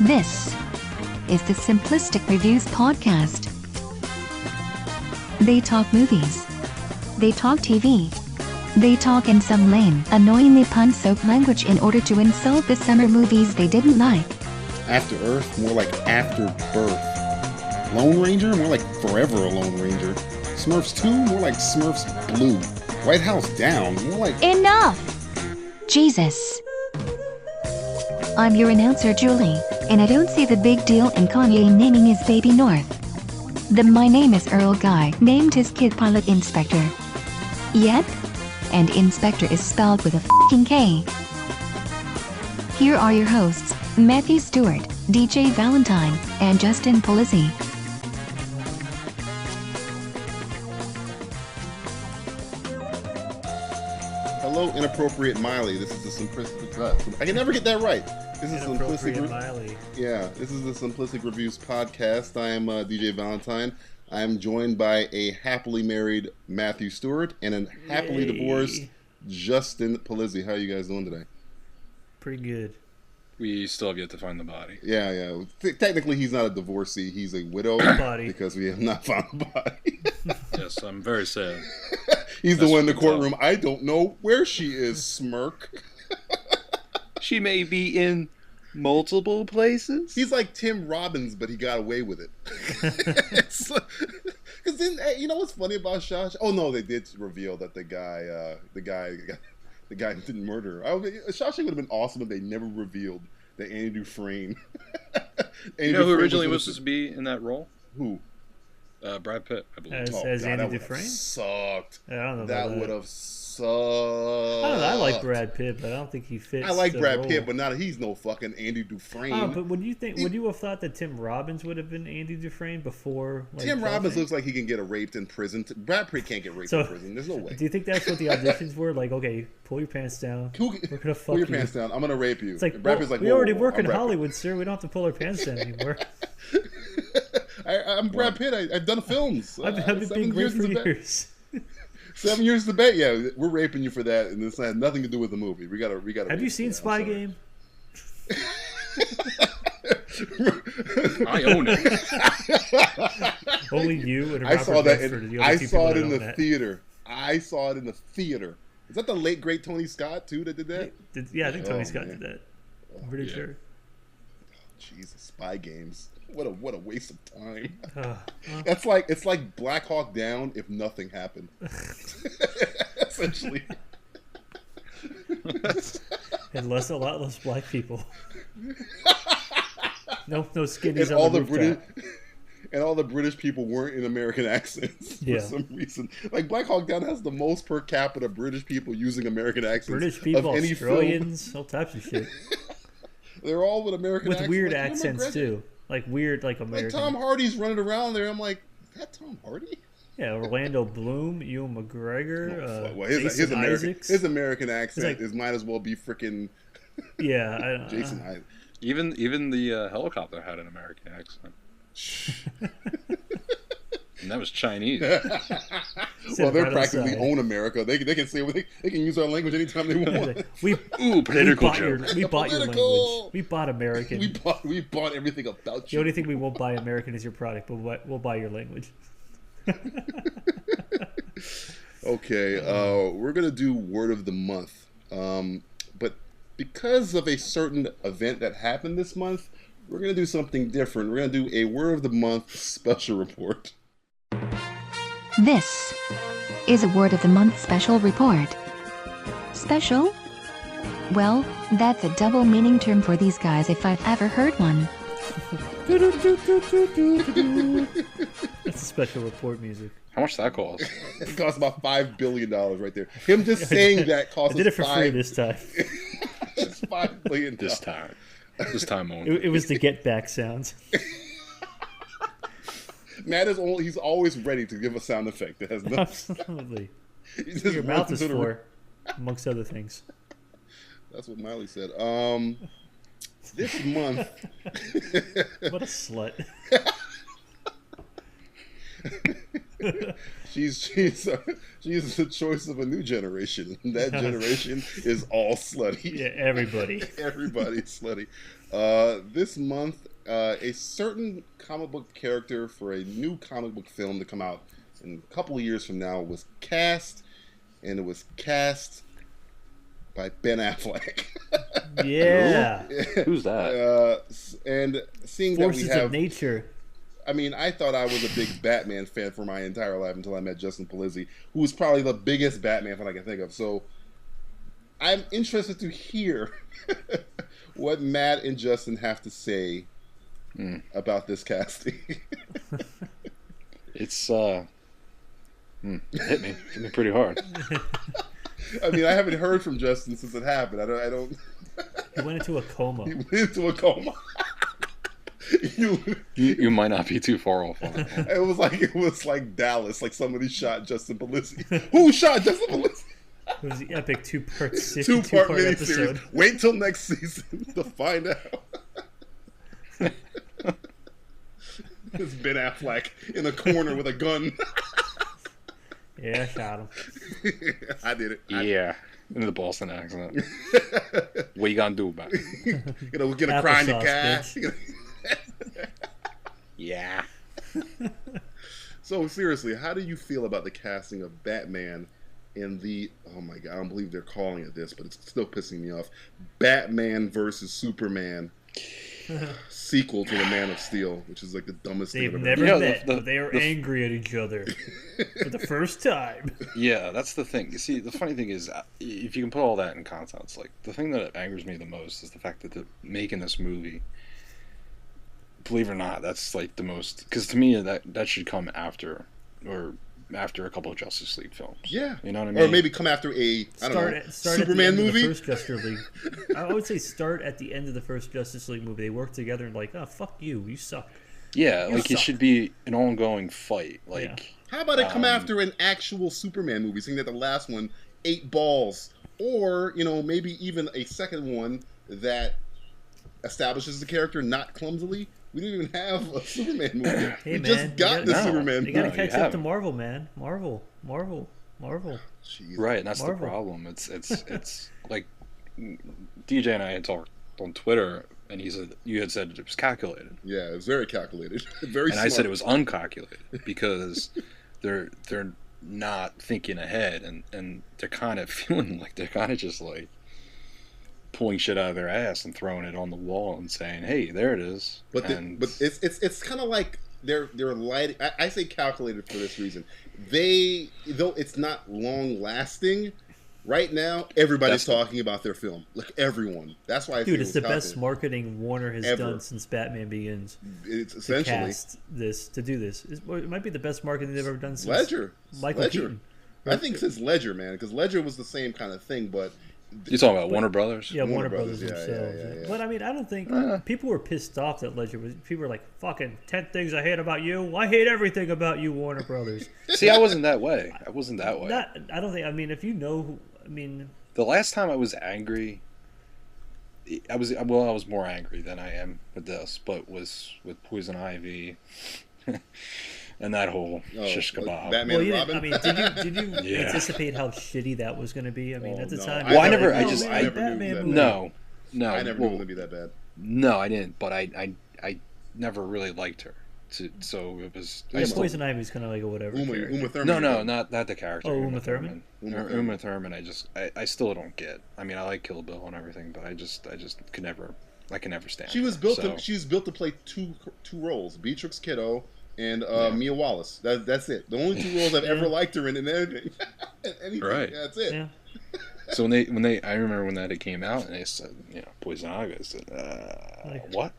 This is the Simplistic Reviews Podcast. They talk movies. They talk TV. They talk in some lame, annoyingly pun-soaked language in order to insult the summer movies they didn't like. After Earth, more like After Birth. Lone Ranger, more like Forever a Lone Ranger. Smurfs 2, more like Smurfs Blue. White House Down, more like... Enough! Jesus. I'm your announcer, Julie, and I don't see the big deal in Kanye naming his baby North. The My Name is Earl guy named his kid Pilot Inspector. Yep. And Inspector is spelled with a f***ing K. Here are your hosts, Matthew Stewart, DJ Valentine, and Justin Polizzi. Hello, Inappropriate Miley. This is the Simplistic... I can never get that right. This is Inappropriate Miley. Yeah, this is the Simplistic Reviews Podcast. I am DJ Valentine. I am joined by a happily married Matthew Stewart and a happily divorced Justin Polizzi. How are you guys doing today? Pretty good. We still have yet to find the body. Yeah. Technically, he's not a divorcee. He's a widow because we have not found the body. Yes, I'm very sad. He's the one in the courtroom. I don't know where she is, smirk. She may be in multiple places. He's like Tim Robbins, but he got away with it. Because then, you know what's funny about Shash? Oh no, they did reveal that the guy didn't murder her. Shawshank would have been awesome if they never revealed that Andy Dufresne. You know who originally was supposed to be in that role? Who? Brad Pitt, I believe. As Andy Dufresne? Sucked. I don't know. That would have sucked. I don't know. I like Brad Pitt, but I don't think he fits. I like Brad role. Pitt, but he's no fucking Andy Dufresne. Oh, but would you have thought that Tim Robbins would have been Andy Dufresne before? Like, Tim Robbins looks like he can get raped in prison. Brad Pitt can't get raped in prison. There's no way. Do you think that's what the auditions were? Like, okay, pull your pants down. We're gonna fuck pull your you. pants down. I'm gonna rape you. It's like, Brad Pitt's like, we already work in Hollywood, sir. We don't have to pull our pants down anymore. I'm Brad Pitt. I've done films. I've been being great for years. 7 years to bet. Yeah, we're raping you for that, and this has nothing to do with the movie. We gotta. Have you seen Spy Game? I own it. Only you and I saw that. I saw it in the theater. Is that the late great Tony Scott too that did that? Yeah, I think Tony Scott did that. I'm pretty sure. Jesus, Spy Games. What a waste of time. It's like Black Hawk Down if nothing happened. Essentially. And a lot less black people. No skinnies and on all the rooftop. And all the British people weren't in American accents for some reason. Like Black Hawk Down has the most per capita British people using American accents. British people, of any Australians, film. all types of shit. They're all with American accents. With weird accents too. Like weird, like American. Like Tom Hardy's running around there. I'm like, is that Tom Hardy? Yeah, Orlando Bloom, Ewan McGregor, his American accent might as well be freaking. Yeah, Jason Isaacs. Even the helicopter had an American accent. And that was Chinese. Well, they're practically own America. They can say they can use our language anytime they want. Political joke. We bought your language. We bought American. We bought everything about you. The only thing we won't buy American is your product, but we'll buy your language. Okay, we're gonna do word of the month, but because of a certain event that happened this month, we're gonna do something different. We're gonna do a word of the month special report. This is a Word of the Month special report. Special? Well, that's a double meaning term for these guys if I've ever heard one. That's a special report music. How much that cost? It costs about $5 billion right there. Him just saying that cost. I did it for free this time. It's $5 billion. This time only. It was the get back sounds. Matt he's always ready to give a sound effect that has nothing. Absolutely. Your mouth is for, amongst other things. That's what Miley said. This month. What a slut. She's the choice of a new generation. That generation is all slutty. Yeah, everybody. Everybody's slutty. This month, a certain comic book character for a new comic book film to come out in a couple of years from now was cast, and it was cast by Ben Affleck. Yeah. Who's that? And seeing Forces that we have of nature. I mean, I thought I was a big Batman fan for my entire life until I met Justin Polizzi, who was probably the biggest Batman fan I can think of. So I'm interested to hear what Matt and Justin have to say about this casting. It's it hit me pretty hard. I mean, I haven't heard from Justin since it happened. I don't. He went into a coma. He went into a coma. You might not be too far off on it. It was like Dallas, like somebody shot Justin Polizzi. Who shot Justin Polizzi? It was the epic two-part Two-part episode. miniseries. Wait till next season to find out. It's Ben Affleck in a corner with a gun. Yeah, I shot him. I did it. Yeah, in the Boston accent. What you gonna do about it? We're gonna cry in the Applesauce, car. Yeah. So seriously, how do you feel about the casting of Batman in the, oh my god, I don't believe they're calling it this, but it's still pissing me off, Batman versus Superman sequel to the Man of Steel, which is like the dumbest thing They've I've never ever met, but they are angry at each other for the first time. Yeah, that's the thing. You see, the funny thing is, if you can put all that in context, like, the thing that angers me the most is the fact that they're making this movie. Believe it or not, that's like the most, because to me that should come after a couple of Justice League films. Yeah, you know what I mean. Or maybe come after a Start Superman at the end movie. Of the first Justice League. I would say start at the end of the first Justice League movie. They work together and like, oh fuck you suck. Yeah, You like suck. it should be an ongoing fight. Like, How about it come after an actual Superman movie, seeing that the last one ate balls, or maybe even a second one that establishes the character not clumsily. We didn't even have a Superman movie. Hey, we just got the Superman You movie. gotta catch up to Marvel, man. Marvel. Jeez. right, and that's Marvel. the problem. It's like DJ and I had talked on Twitter, and you had said it was calculated. Yeah, it was very calculated. Very And smart. I said it was uncalculated because they're not thinking ahead, and they're kind of feeling like they're kind of just like pulling shit out of their ass and throwing it on the wall and saying, "Hey, there it is." But it's kind of like they're lighting. I say calculated for this reason. Though it's not long lasting. Right now, everybody's talking about their film. Like everyone. That's why I think Dude, it's the calculated. best marketing Warner has Ever. done since Batman Begins. It's To essentially cast this, to do this. It might be the best marketing they've ever done since Ledger. Michael Ledger. Keaton. I think since Ledger, man, because Ledger was the same kind of thing, but You're talking about Warner Brothers? Yeah, Warner Brothers, Brothers yeah, themselves. yeah. But I mean, I don't think people were pissed off that Ledger was. People were like, "Fucking 10 things I hate about you. I hate everything about you, Warner Brothers." See, I wasn't that way. I don't think. I mean, if you know, The last time I was angry, I was more angry than I am with this, but was with Poison Ivy and that whole shish kebab. Batman and you Robin. did you Yeah. anticipate how shitty that was going to be? I mean, at the no. time. Well, I never- like, I just- man, I never knew Batman that. movie. No. I never knew it was gonna be that bad. No, I didn't. But I never really liked her. So it was. Yeah, Poison Ivy's kind of like a whatever. character. Uma Thurman. No, not the character. Oh, Uma Thurman? Uma Thurman. I still don't get. I mean, I like Kill Bill and everything, but I just could never. I can never stand. She was her, built so. to. She was built to play two roles: Beatrix Kiddo and Mia Wallace. That's it. The only two roles I've ever liked her in anything. Anything. Right. That's it. Yeah. So when they, I remember when that came out, and they said, Poison Ivy. I said, what?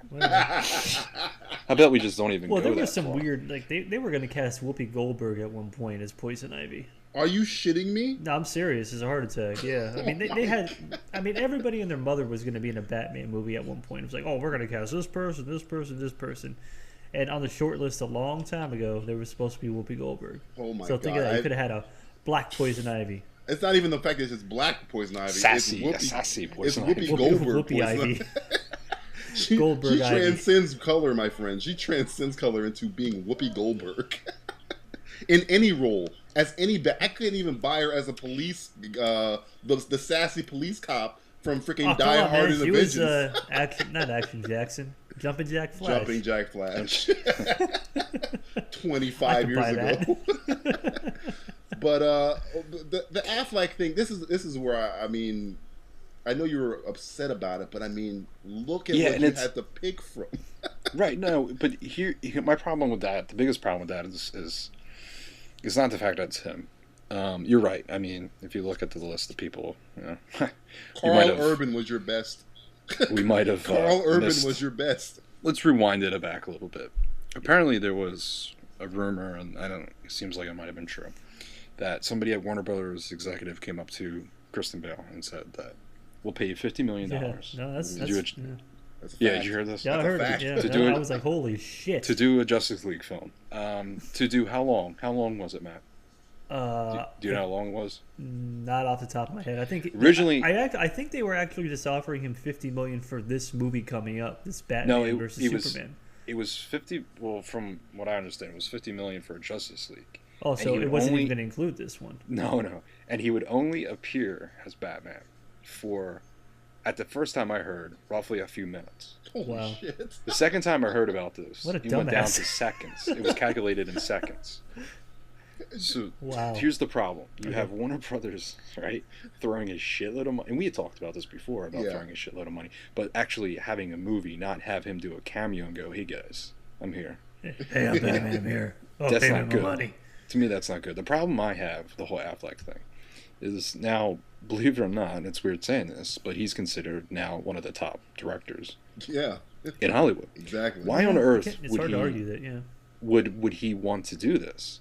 I bet we just don't even. Well, go there was that some far. weird. Like they were going to cast Whoopi Goldberg at one point as Poison Ivy. Are you shitting me? No, I'm serious. It's a heart attack. Yeah, I mean they had. I mean everybody and their mother was going to be in a Batman movie at one point. It was like, oh, we're going to cast this person, this person, this person. And on the short list a long time ago, there was supposed to be Whoopi Goldberg. Oh my so think of God. that. You could have had a black Poison Ivy. It's not even the fact that it's just black Poison Ivy. Sassy It's Poison Whoopi Ivy. Goldberg Whoopi Poison Ivy. She Goldberg Ivy. transcends color, my friend. She transcends color into being Whoopi Goldberg. in any role as any. I couldn't even buy her as a police, the sassy police cop from freaking Die Hard and the Vengeance. She was not Action Jackson, Jumping Jack Flash. Jumping Jack Flash. 25 years ago. But the Affleck thing. This is where I mean. I know you were upset about it, but I mean, look at what you had to pick from. Right, no, but here, my problem with that, the biggest problem with that is it's not the fact that it's him. You're right. I mean, if you look at the list of people, Carl Urban was your best. We might have. Carl Urban was your best. Let's rewind it back a little bit. Apparently, there was a rumor, and it seems like it might have been true, that somebody at Warner Brothers executive came up to Kristen Bale and said that we'll pay you $50 million. Yeah, no, that's did you hear this? Yeah, I heard it. Yeah, I was like, holy shit. To do a Justice League film. To do how long? How long was it, Matt? Do you know how long it was? Not off the top of my head. I think originally, I think they were actually just offering him $50 million for this movie coming up, this Batman versus Superman. It was 50. Well, from what I understand, it was $50 million for Justice League. Oh, so it wasn't even going to include this one. No, and he would only appear as Batman for, at the first time I heard, roughly a few minutes. Wow. Shit. The second time I heard about this, what a he dumbass. went down to seconds. It was calculated in seconds. So here's the problem. You have Warner Brothers, right, throwing a shitload of money. And we had talked about this before, about throwing a shitload of money. But actually having a movie, not have him do a cameo and go, hey guys, I'm here. Hey, I'm Batman, I'm here. Oh, that's pay not me good. Money. To me, that's not good. The problem I have, the whole Affleck thing, is now, believe it or not, and it's weird saying this, but he's considered now one of the top directors in Hollywood. Exactly. Why on earth it's hard to argue that, would he want to do this?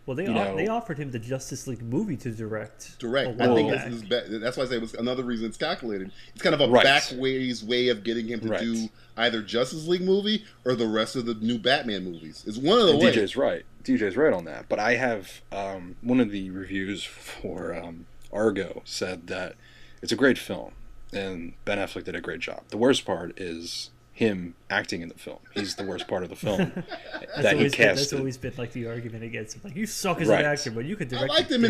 Well, they offered him the Justice League movie to direct. I think that's why I say it was another reason it's calculated. It's kind of a backways way of getting him to do either Justice League movie or the rest of the new Batman movies. It's one of the ways. DJ's right on that. But I have one of the reviews for Argo said that it's a great film and Ben Affleck did a great job. The worst part is him acting in the film. He's the worst part of the film that he casted. That's always been like the argument against him. Like, you suck as an actor, but you could direct. I liked him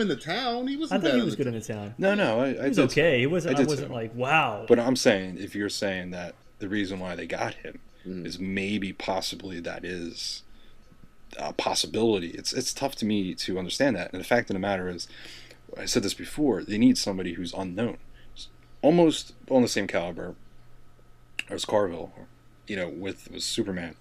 in the Town. He was. I thought he was good in the Town. No, he was okay. I wasn't like, wow. But I'm saying, if you're saying that the reason why they got him is maybe possibly that is a possibility. It's tough to me to understand that. And the fact of the matter is, I said this before, they need somebody who's unknown, almost on the same caliber as Carville, with Superman.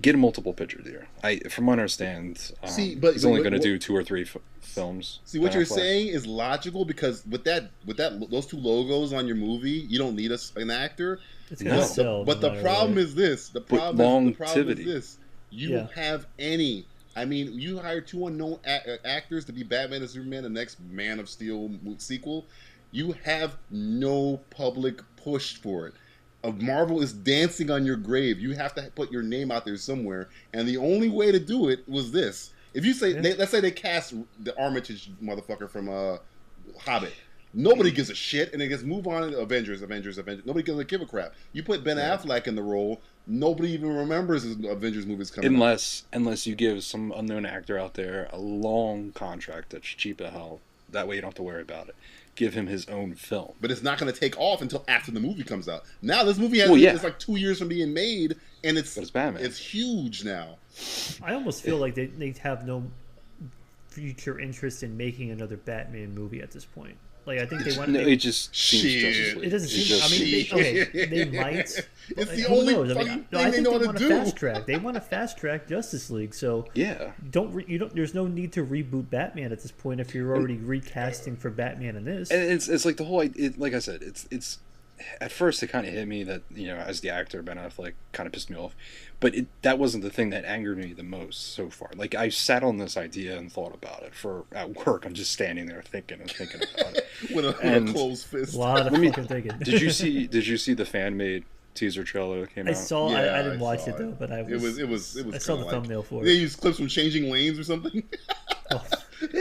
Get a multiple picture there. From what I understand, he's only going to do 2 or 3 films. See, what you're saying is logical because with those 2 logos on your movie, you don't need an actor. It's gonna sell. But the problem is this. The problem is this. You have any. I mean, you hire 2 unknown actors to be Batman and Superman, the next Man of Steel sequel. You have no public push for it. Marvel is dancing on your grave. You have to put your name out there somewhere, and the only way to do it was this. If you say, let's say they cast the Armitage motherfucker from Hobbit, nobody gives a shit, and they just move on to Avengers. Nobody gives a give a crap. You put Ben Affleck in the role, nobody even remembers his Avengers movies coming. Unless you give some unknown actor out there a long contract that's cheap as hell. That way you don't have to worry about it. Give him his own film. But it's not going to take off until after the movie comes out. Now this movie it's like 2 years from being made, and it's Batman. It's huge now. I almost feel like they have no future interest in making another Batman movie at this point. Like, I think they want. It just seems Justice League. It doesn't seem. I mean, they might. It's the only thing they know how to do. Fast track. They want to fast track Justice League. So There's no need to reboot Batman at this point if you're already recasting for Batman in this. And it's like the whole. Like I said, it's. At first, it kind of hit me that as the actor Ben Affleck kind of pissed me off, but that wasn't the thing that angered me the most so far. Like, I sat on this idea and thought about it at work. I'm just standing there thinking about it with a closed fist. A lot of fucking thinking. Did you see the fan made teaser trailer that came out? I didn't watch it though, but I saw the thumbnail for it. They used clips from Changing Lanes or something.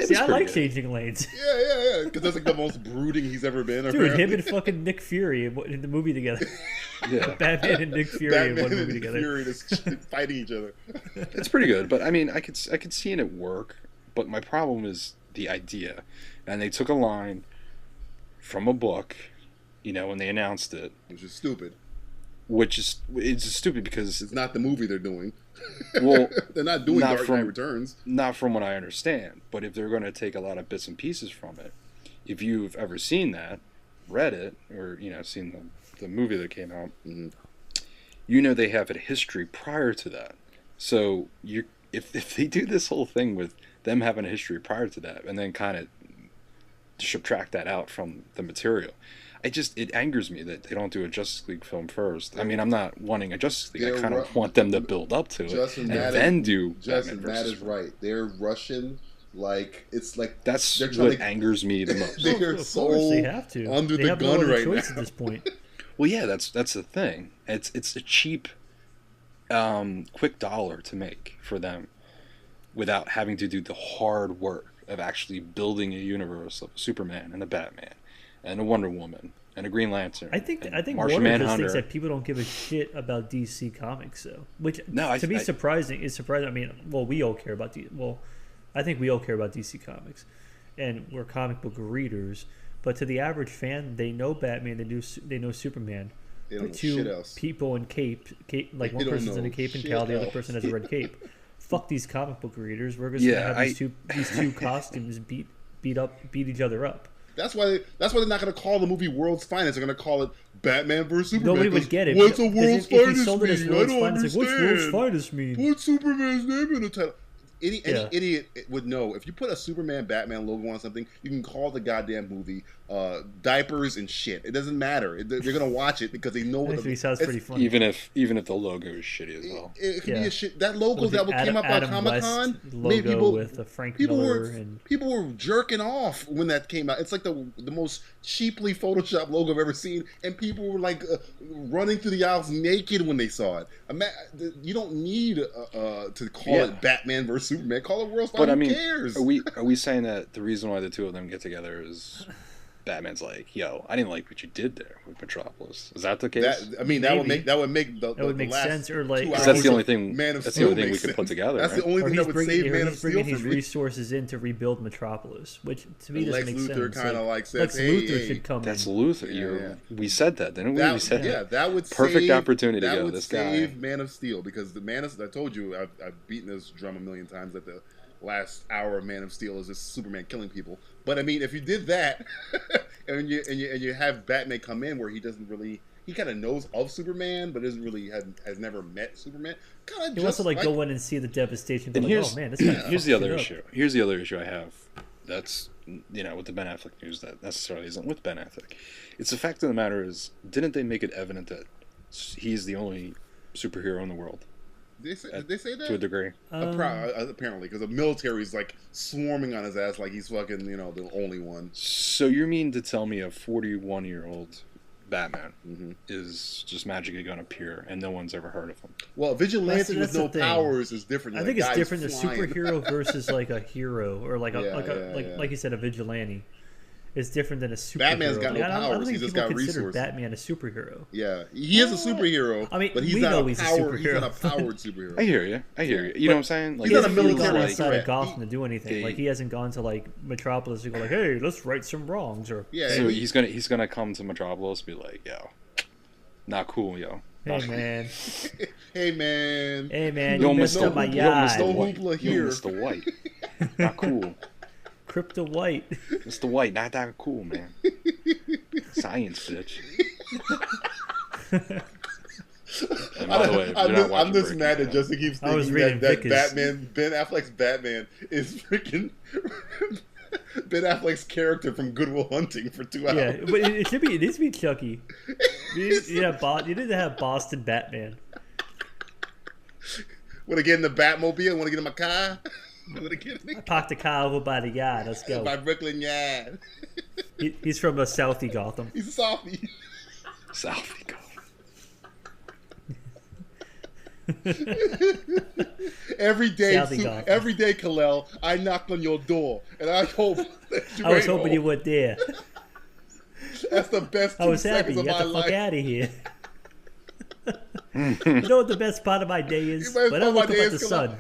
See, I like Changing Lanes. Yeah, because that's like the most brooding he's ever been. Dude, him and fucking Nick Fury in the movie together. Yeah, Batman and Nick Fury in Batman one movie and together. Fury just fighting each other. it's pretty good. But I mean, I could see it work. But my problem is the idea, and they took a line from a book, when they announced it, Which is stupid. It's stupid because It's not the movie they're doing. Well, they're not doing not Dark from- Knight Returns. not from what I understand. But if they're going to take a lot of bits and pieces from it, if you've ever seen that, read it, or seen the movie that came out, Mhm. they have a history prior to that. So if they do this whole thing with them having a history prior to that, and then kind of subtract that out from the material, it angers me that they don't do a Justice League film first. I mean, I'm not wanting a Justice League. I kind of want them to build up to it Justin, and that then is- do Justin, Batman that versus is right. They're Russian. It's like That's they're trying what to- angers me the most. They're Of so course, they have to. under they the have gun no other right choice now. at this point. Well, yeah, that's the thing. It's a cheap, quick dollar to make for them, without having to do the hard work of actually building a universe of a Superman and a Batman, and a Wonder Woman and a Green Lantern. I think Martian Warner just Manhunter. thinks that people don't give a shit about DC Comics, though. Which No, to me surprising. Is surprising. I mean, well, we all care about I think we all care about DC Comics, and we're comic book readers. But to the average fan, they know Batman, they know Superman. They don't know Two shit else. people in cape, like They one don't person's in know a cape and shit cowl, the other else. person has a red cape. Fuck these comic book readers. We're just Yeah, gonna have these two costumes beat each other up. That's why they're not going to call the movie World's Finest. They're going to call it Batman vs Superman. Nobody would 'cause get it. What's a Because World's if you Finest sold it as mean? I World's don't Finest, understand. like, what's World's Finest mean? Put Superman's name in the title. Any Yeah. idiot would know. If you put a Superman Batman logo on something, you can call the goddamn movie Diapers and Shit. It doesn't matter. They're gonna watch it because they know what Actually, the sounds pretty funny. even if the logo is shitty as well. It could be Yeah. a shit. That logo With the that came up at Adam Comic Con West made logo people with Frank people Miller were and people were jerking off when that came out. It's like the most cheaply photoshopped logo I've ever seen, and people were like running through the aisles naked when they saw it. You don't need to call Yeah. it Batman versus Superman. Call it World's But Finest. I mean, Who cares? are we saying that the reason why the two of them get together is Batman's like, yo, I didn't like what you did there with Metropolis? Is that the case? That Maybe. would make the would make last sense, or like- 2 'Cause that's the hours only of thing. Man of That's Steel the only thing we makes could put sense. together. That's right? the only or thing he's that would save Man of he's Steel bringing his for me. resources in to rebuild Metropolis, which to me And doesn't Lex make Luthor sense. kind of like says, Lex "Hey, Luthor hey, should come That's in. Luthor. Yeah. We said that, didn't we? We said that would Perfect save, opportunity to that go. would This save guy. Man of Steel, because the Man of I told you I've beaten this drum a million times that the last hour of Man of Steel is just Superman killing people. But I mean, if you did that, and you have Batman come in where he kind of knows of Superman, but has never met Superman. Kind of You also like go in and see the devastation. But And like, oh man, this guy here's fucked the other shit up. issue. Here's the other issue I have. That's with the Ben Affleck news that necessarily isn't with Ben Affleck. It's the fact of the matter is, didn't they make it evident that he's the only superhero in the world? Did they say that? To a degree. Apparently, because the military's like swarming on his ass like he's fucking, the only one. So you mean to tell me a 41-year-old Batman Mm-hmm. is just magically going to appear and no one's ever heard of him? Well, vigilante That's with no the thing. powers is different. I Like, think it's guys different. A flying. superhero versus like a hero, or like Yeah. like you said, a vigilante. It's different than a superhero. Batman's got no I don't powers, think he's just people got consider resources. Batman a superhero. Yeah, he is a superhero. I mean, but he's we not know a he's a power. He's superhero. not a powered superhero. I hear you. You know what I'm saying? Like, He's not a He hasn't military gone like, outside threat. of Gotham to do anything. He- Like he hasn't gone to like Metropolis and go like, "Hey, let's right some wrongs." Or Yeah, So he- he's gonna come to Metropolis and be like, yo, not cool, yo. "Hey man, hey man, hey man, Yo, you messed Mr. up my Yo, yard." No Mr. White. hoopla Yo, here. Mr. White. Not cool. Crypto White. Mr. White, not that cool, man. Science, bitch. And by the way, if you're not I'm watching just Breaking mad that Bad, Justin keeps I was thinking reading that Vickers. Batman, Ben Affleck's Batman, is freaking Ben Affleck's character from Good Will Hunting for 2 hours. Yeah, but it should be. It needs to be Chucky. You need to have Boston Batman. Want to get in the Batmobile? Want to get in my car? Want to get in Park the car over by the yard. Let's go. my Brooklyn yard? He's from a Southie Gotham. He's a softie. South Gotham. Every day, Southie Gotham. every day, Kal-El, I knock on your door, and I hope that you I was ain't hoping you home. weren't there. That's the best I 2 was happy. seconds You of got my the fuck life. out of here. You know what the best part of my day is? When I look up at the sun,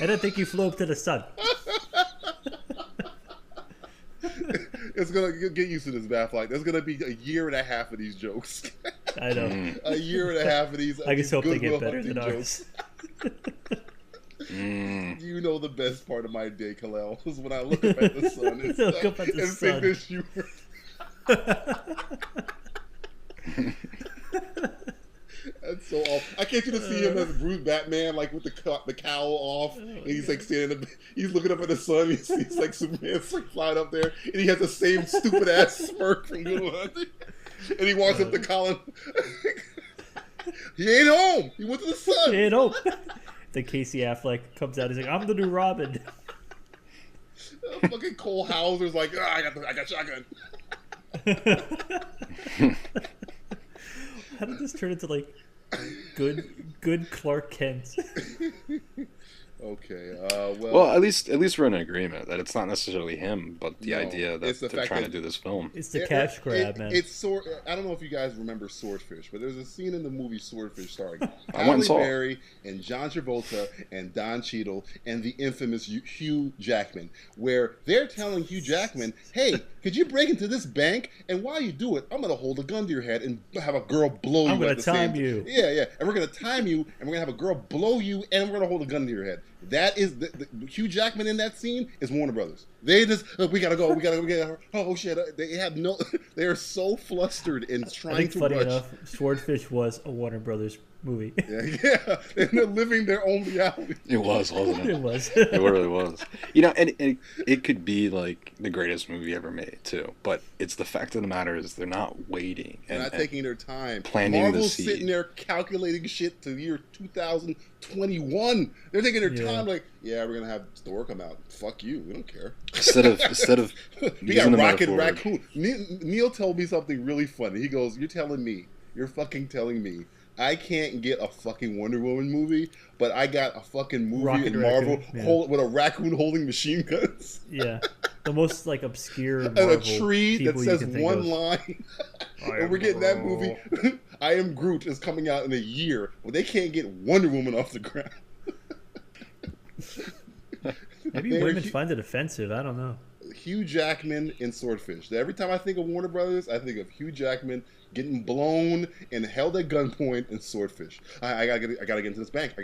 and I think you flew up to the sun. It's gonna get used to this, Affleck. There's gonna be a year and a half of these jokes. I know. A year and a half of these. I just hope they get better than ours. You know the best part of my day, Kalel, is when I look up at the sun and think this humor. That's so awful. I can't you to see him as Bruce Batman, like with the cowl off, and he's like standing, he's looking up at the sun. He sees like Superman's like flying up there, and he has the same stupid ass smirk from Good Will Hunting. And he walks up to Colin. He ain't home. He went to the sun. He ain't home. Then Casey Affleck comes out. He's like, "I'm the new Robin." Fucking Cole Hauser's like, I got shotgun. How did this turn into like good Clark Kent? Okay. Well, at least we're in agreement that it's not necessarily him, but the idea that they're trying to do this film. It's the cash grab, man. It's I don't know if you guys remember Swordfish, but there's a scene in the movie Swordfish starring Halle Berry and John Travolta and Don Cheadle and the infamous Hugh Jackman, where they're telling Hugh Jackman, "Hey, could you break into this bank? And while you do it, I'm gonna hold a gun to your head and have a girl blow you. I'm gonna time you. Yeah, and we're gonna time you, and we're gonna have a girl blow you, and we're gonna hold a gun to your head." That is the Hugh Jackman in that scene is Warner Brothers. They just we gotta go. Oh shit! They have no. They are so flustered in trying to funny rush. enough, Swordfish was a Warner Brothers movie. Yeah, and they're living their own reality. It was, wasn't it? It was. It really was. You know, and it could be like the greatest movie ever made too. But it's the fact of the matter is they're not waiting. They're not taking their time. Planting Marvel's the seed. sitting there calculating shit to the year 2021. They're taking their time. Like, yeah, we're gonna have Thor come out. Fuck you. We don't care. Instead of we got Rocket Raccoon. Neil told me something really funny. He goes, you're fucking telling me I can't get a fucking Wonder Woman movie, but I got a fucking movie in Marvel with a raccoon holding machine guns. Yeah, the most like obscure and Marvel a tree that says one line. And we're getting that movie. I Am Groot is coming out in a year, but they can't get Wonder Woman off the ground. Maybe women find it offensive. I don't know. Hugh Jackman in Swordfish. Every time I think of Warner Brothers, I think of Hugh Jackman getting blown and held at gunpoint in Swordfish. I gotta get into this bank.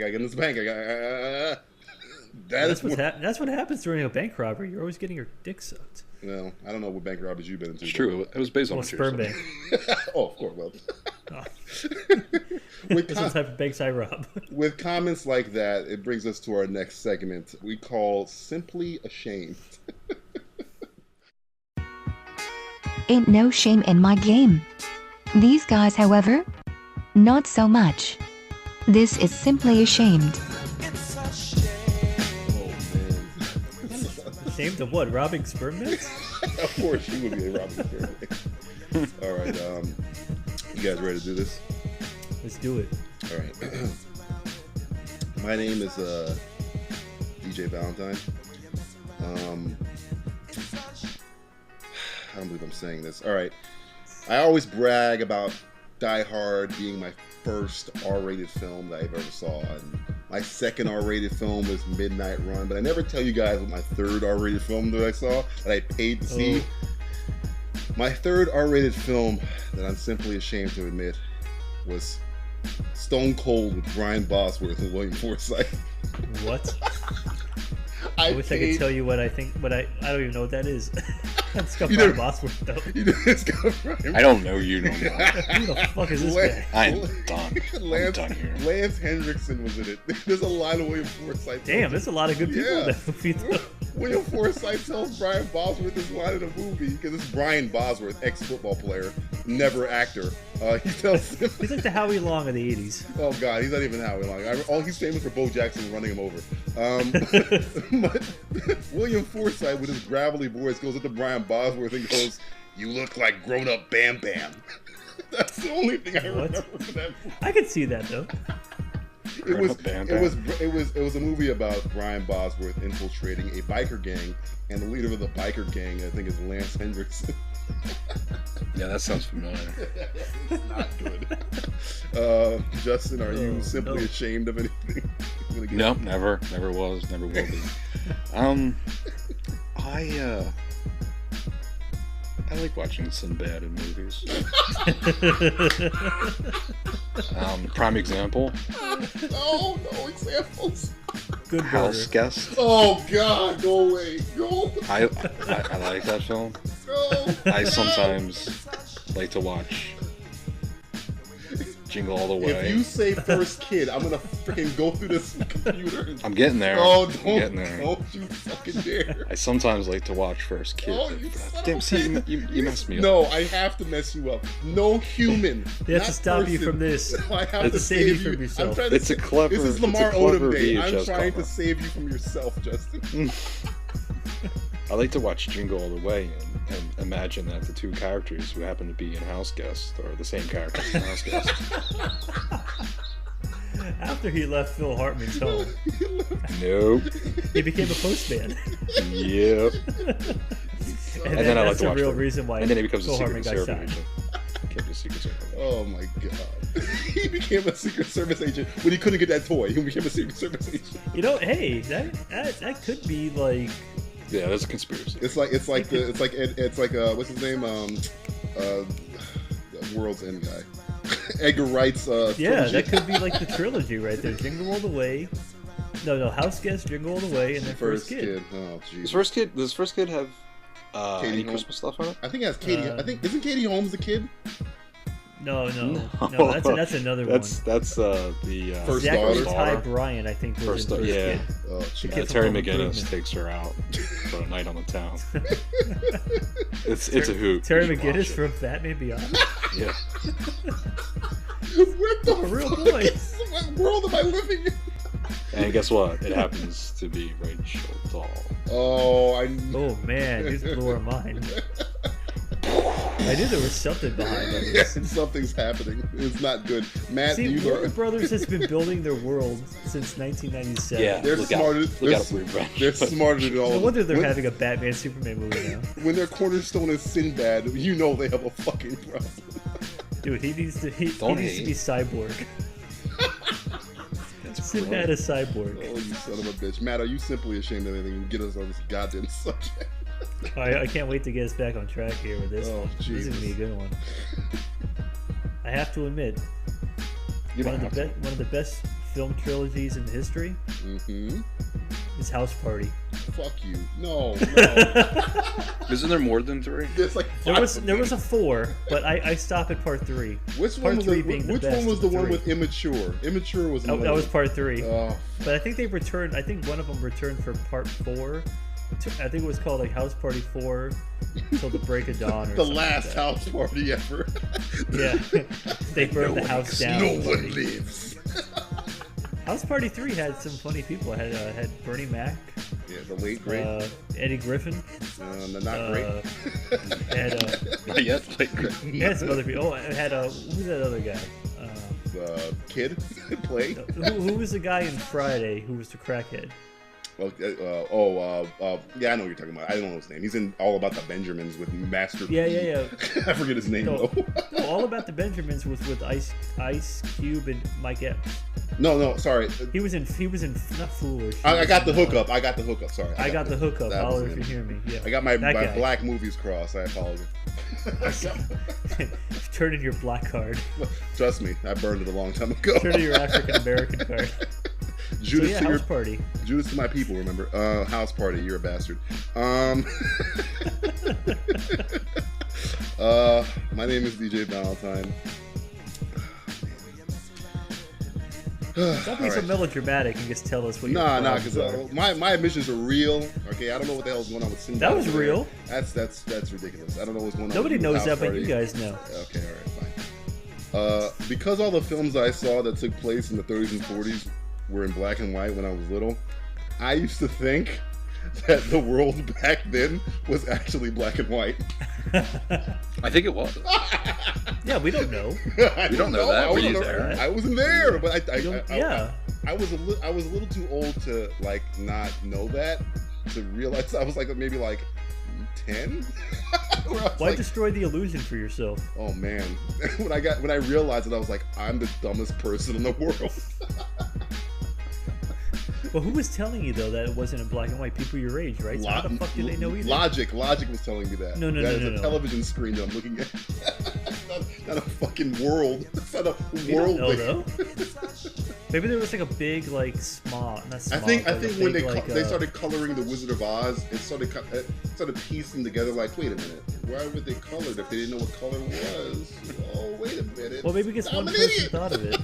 That's what happens during a bank robbery. You're always getting your dick sucked. Well, I don't know what bank robberies you've been into. It's true. It was based on sperm bank. Oh, of course. Well, That's the type of banks I rob. With comments like that, it brings us to our next segment we call Simply Ashamed. Ain't no shame in my game. These guys, however, not so much. This is Simply Ashamed. Ashamed of what? Robbing sperm banks? Of course, you would be a robbing sperm bank. All right, you guys ready to do this? Let's do it. All right. My name is DJ Valentine. I don't believe I'm saying this. All right. I always brag about Die Hard being my first R-rated film that I've ever saw. And my second R-rated film was Midnight Run. But I never tell you guys what my third R-rated film that I saw, that I paid to see. My third R-rated film that I'm simply ashamed to admit was Stone Cold with Brian Bosworth and William Forsythe. What? I wish I could tell you what I think, but I don't even know what that is. It's got Brian Bosworth, though. It's got Brian. I don't know you no more. Who the fuck is this guy? I'm done. I'm done here. Lance Hendrickson was in it. There's a line of William Forsythe. Damn, there's a lot of good people in that movie, though. William Forsythe tells Brian Bosworth this line in the movie, because it's Brian Bosworth, ex-football player, never actor. He tells him... He's like the Howie Long of the 80s. Oh, God, he's not even Howie Long. All he's famous for Bo Jackson running him over. But William Forsythe, with his gravelly voice, goes up to Brian Bosworth and goes, "You look like grown-up Bam Bam." That's the only thing I remember from that movie. I could see that, though. It was a movie about Brian Bosworth infiltrating a biker gang, and the leader of the biker gang, I think, is Lance Hendrickson. Yeah, that sounds familiar. It's not good. Justin, are you simply ashamed of anything? No, never was, never will be. I like watching Sinbad in movies. Prime example. No examples. Good House burger. Guest. Oh God, go away. Go. I like that film. Go. I sometimes like to watch Jingle All the Way. If you say First Kid, I'm gonna freaking go through this computer. I'm getting there. Oh, I'm getting there. don't you fucking dare. I sometimes like to watch First Kid. Oh, you son Damn, of a see, bitch. you messed me up. No, I have to mess you up. No human. They have to not stop you person. from this. I have to save you you from yourself. I'm trying to It's a clever. This is it's a Lamar clever Odom Day. I'm VHS trying cover. to save you from yourself, Justin. I like to watch Jingle All the Way and imagine that the two characters who happen to be in House Guest are the same characters in House Guest. After he left Phil Hartman's home, Nope. he became a postman. Yep. And then I like that's to the watch real the- reason why And then he becomes a Phil Secret Hartman got Service shot. agent. Becomes a Secret Service agent. Oh my God. He became a Secret Service agent when he couldn't get that toy. He became a Secret Service agent. You know, hey, that could be like Yeah, there's a conspiracy. It's like what's his name? World's End guy. Edgar Wright's yeah, trilogy. that could be like the trilogy right there. Jingle All the Way. No, House Guest, Jingle All the Way, and then First Kid. Oh Does jeez. First Kid have Katie any Holmes. Christmas stuff on it? I think it has Katie. I think isn't Katie Holmes a kid? No, that's another That's one. the First Zachary daughter. Ty Bryan, I think, was First in First yeah. Kid. Oh, The jeez. kid from Terry Home McGinnis Improvement. takes her out for a night on the town. It's a hoot. Terry You should watch McGinnis it. from Batman Beyond. Yeah. What the A real fuck boy. is- What world am I living in? And guess what? It happens to be Rachel Dahl. Oh, Oh man, you just blew our mind. I knew there was something behind all Yeah, this. something's happening. It's not good. Matt, See, you Warner are. Brothers has been building their world since 1997. Yeah. They're Look out. smarter. Look They're, out for revenge. they're smarter than all. No wonder they're when, having a Batman Superman movie now. when their cornerstone is Sinbad, you know they have a fucking problem. Dude, he needs to Don't be Cyborg. That's Sinbad brilliant. is Cyborg. Oh, you son of a bitch, Matt! Are you simply ashamed of anything? Get us on this goddamn subject. I can't wait to get us back on track here with this Oh, one. This is gonna be a good one. I have to admit, You one don't of, have to. one of the best film trilogies in history Mm-hmm. is House Party. Fuck you. No, no. Isn't there more than 3? There's like There five was of there them. was a 4, but I stopped at part 3. Which part one was three the, being the which best one was of the the one three. with Immature? Immature was That another was one. part 3. Oh, But I think they returned. I think one of them returned for part 4. I think it was called like House Party 4 till the break of dawn. Or the something last like that. house party ever. Yeah, they burned the house down. No one lives. House Party 3 had some funny people. It had Bernie Mac, Yeah, the late great. Eddie Griffin. Not great. It had Not yet. Like, it had some other people. Oh, it had who was that other guy? Kid play. Who was the guy in Friday who was the crackhead? Yeah, I know what you're talking about. I don't know his name. He's in All About the Benjamins with Master. Yeah. I forget his name No, though. no, All About the Benjamins was with Ice Cube and Mike Epps. No, sorry. He was in not Foolish. I got the hookup. I got the hookup. Sorry. I got the hookup. That was Holler if him. you hear me. Yeah. I got my That guy. black movies crossed. I apologize. Turn in your black card. Trust me, I burned it a long time ago. Turn in your African American card. Judas So yeah, to your House Party. Judas to my people. Remember, house party. You're a bastard. My name is DJ Valentine. Stop being so melodramatic and just tell us what your Nah, problems because are. my admissions are real. Okay, I don't know what the hell's going on with Sinbad. That was over there. real. That's ridiculous. I don't know what's going on. Nobody with knows House that, but Party. you guys know. Okay, all right, fine. Because all the films I saw that took place in the 30s and 40s were in black and white when I was little, I used to think that the world back then was actually black and white? I think it was. Yeah, we don't know. We don't know that. Were you there? I wasn't there, but Yeah. I was a little too old to like not know that, to realize. I was like maybe like 10. Why destroy the illusion for yourself? Oh man, when I realized it, I was like, I'm the dumbest person in the world. Well, who was telling you though that it wasn't in black and white? People your age, right? So how the fuck did they know either? Logic was telling me that. No. That is a television screen that I'm looking at. not a fucking world. It's not a world. No, though. Maybe there was like a big like smog. Not smog. I think when big, they started coloring the Wizard of Oz, it started piecing together. Like, wait a minute, why would they color it if they didn't know what color was? Oh, wait a minute. Well, maybe because one person thought of it.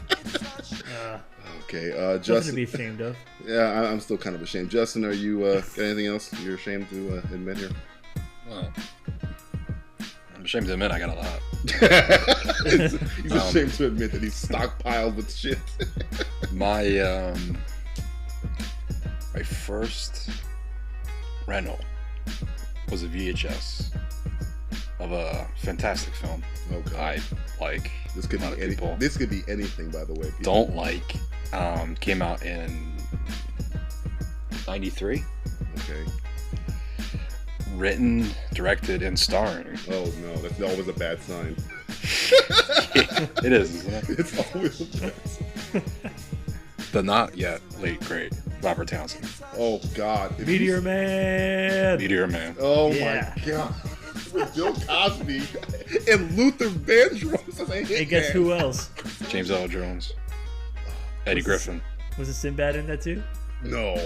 Okay, Justin. Justin. Nothing to be ashamed of. Yeah, I'm still kind of ashamed. Justin, are you got anything else you're ashamed to admit here? Well, I'm ashamed to admit I got a lot. He's ashamed to admit that he's stockpiled with shit. My first rental was a VHS of a fantastic film. Okay. I like. This could be people. This could be anything, by the way. People. Don't like. Came out in '93. Okay. Written, directed, and starring. Oh no, that's always a bad sign. It is, isn't it? It's always a bad sign. The not yet late great Robert Townsend. Oh God. Meteor Man. Meteor Man. Oh Yeah. my God. With Bill Cosby and Luther Vandross as a hitman. And guess who else? James Earl Jones. Eddie Griffin. Was it Sinbad in that too? No.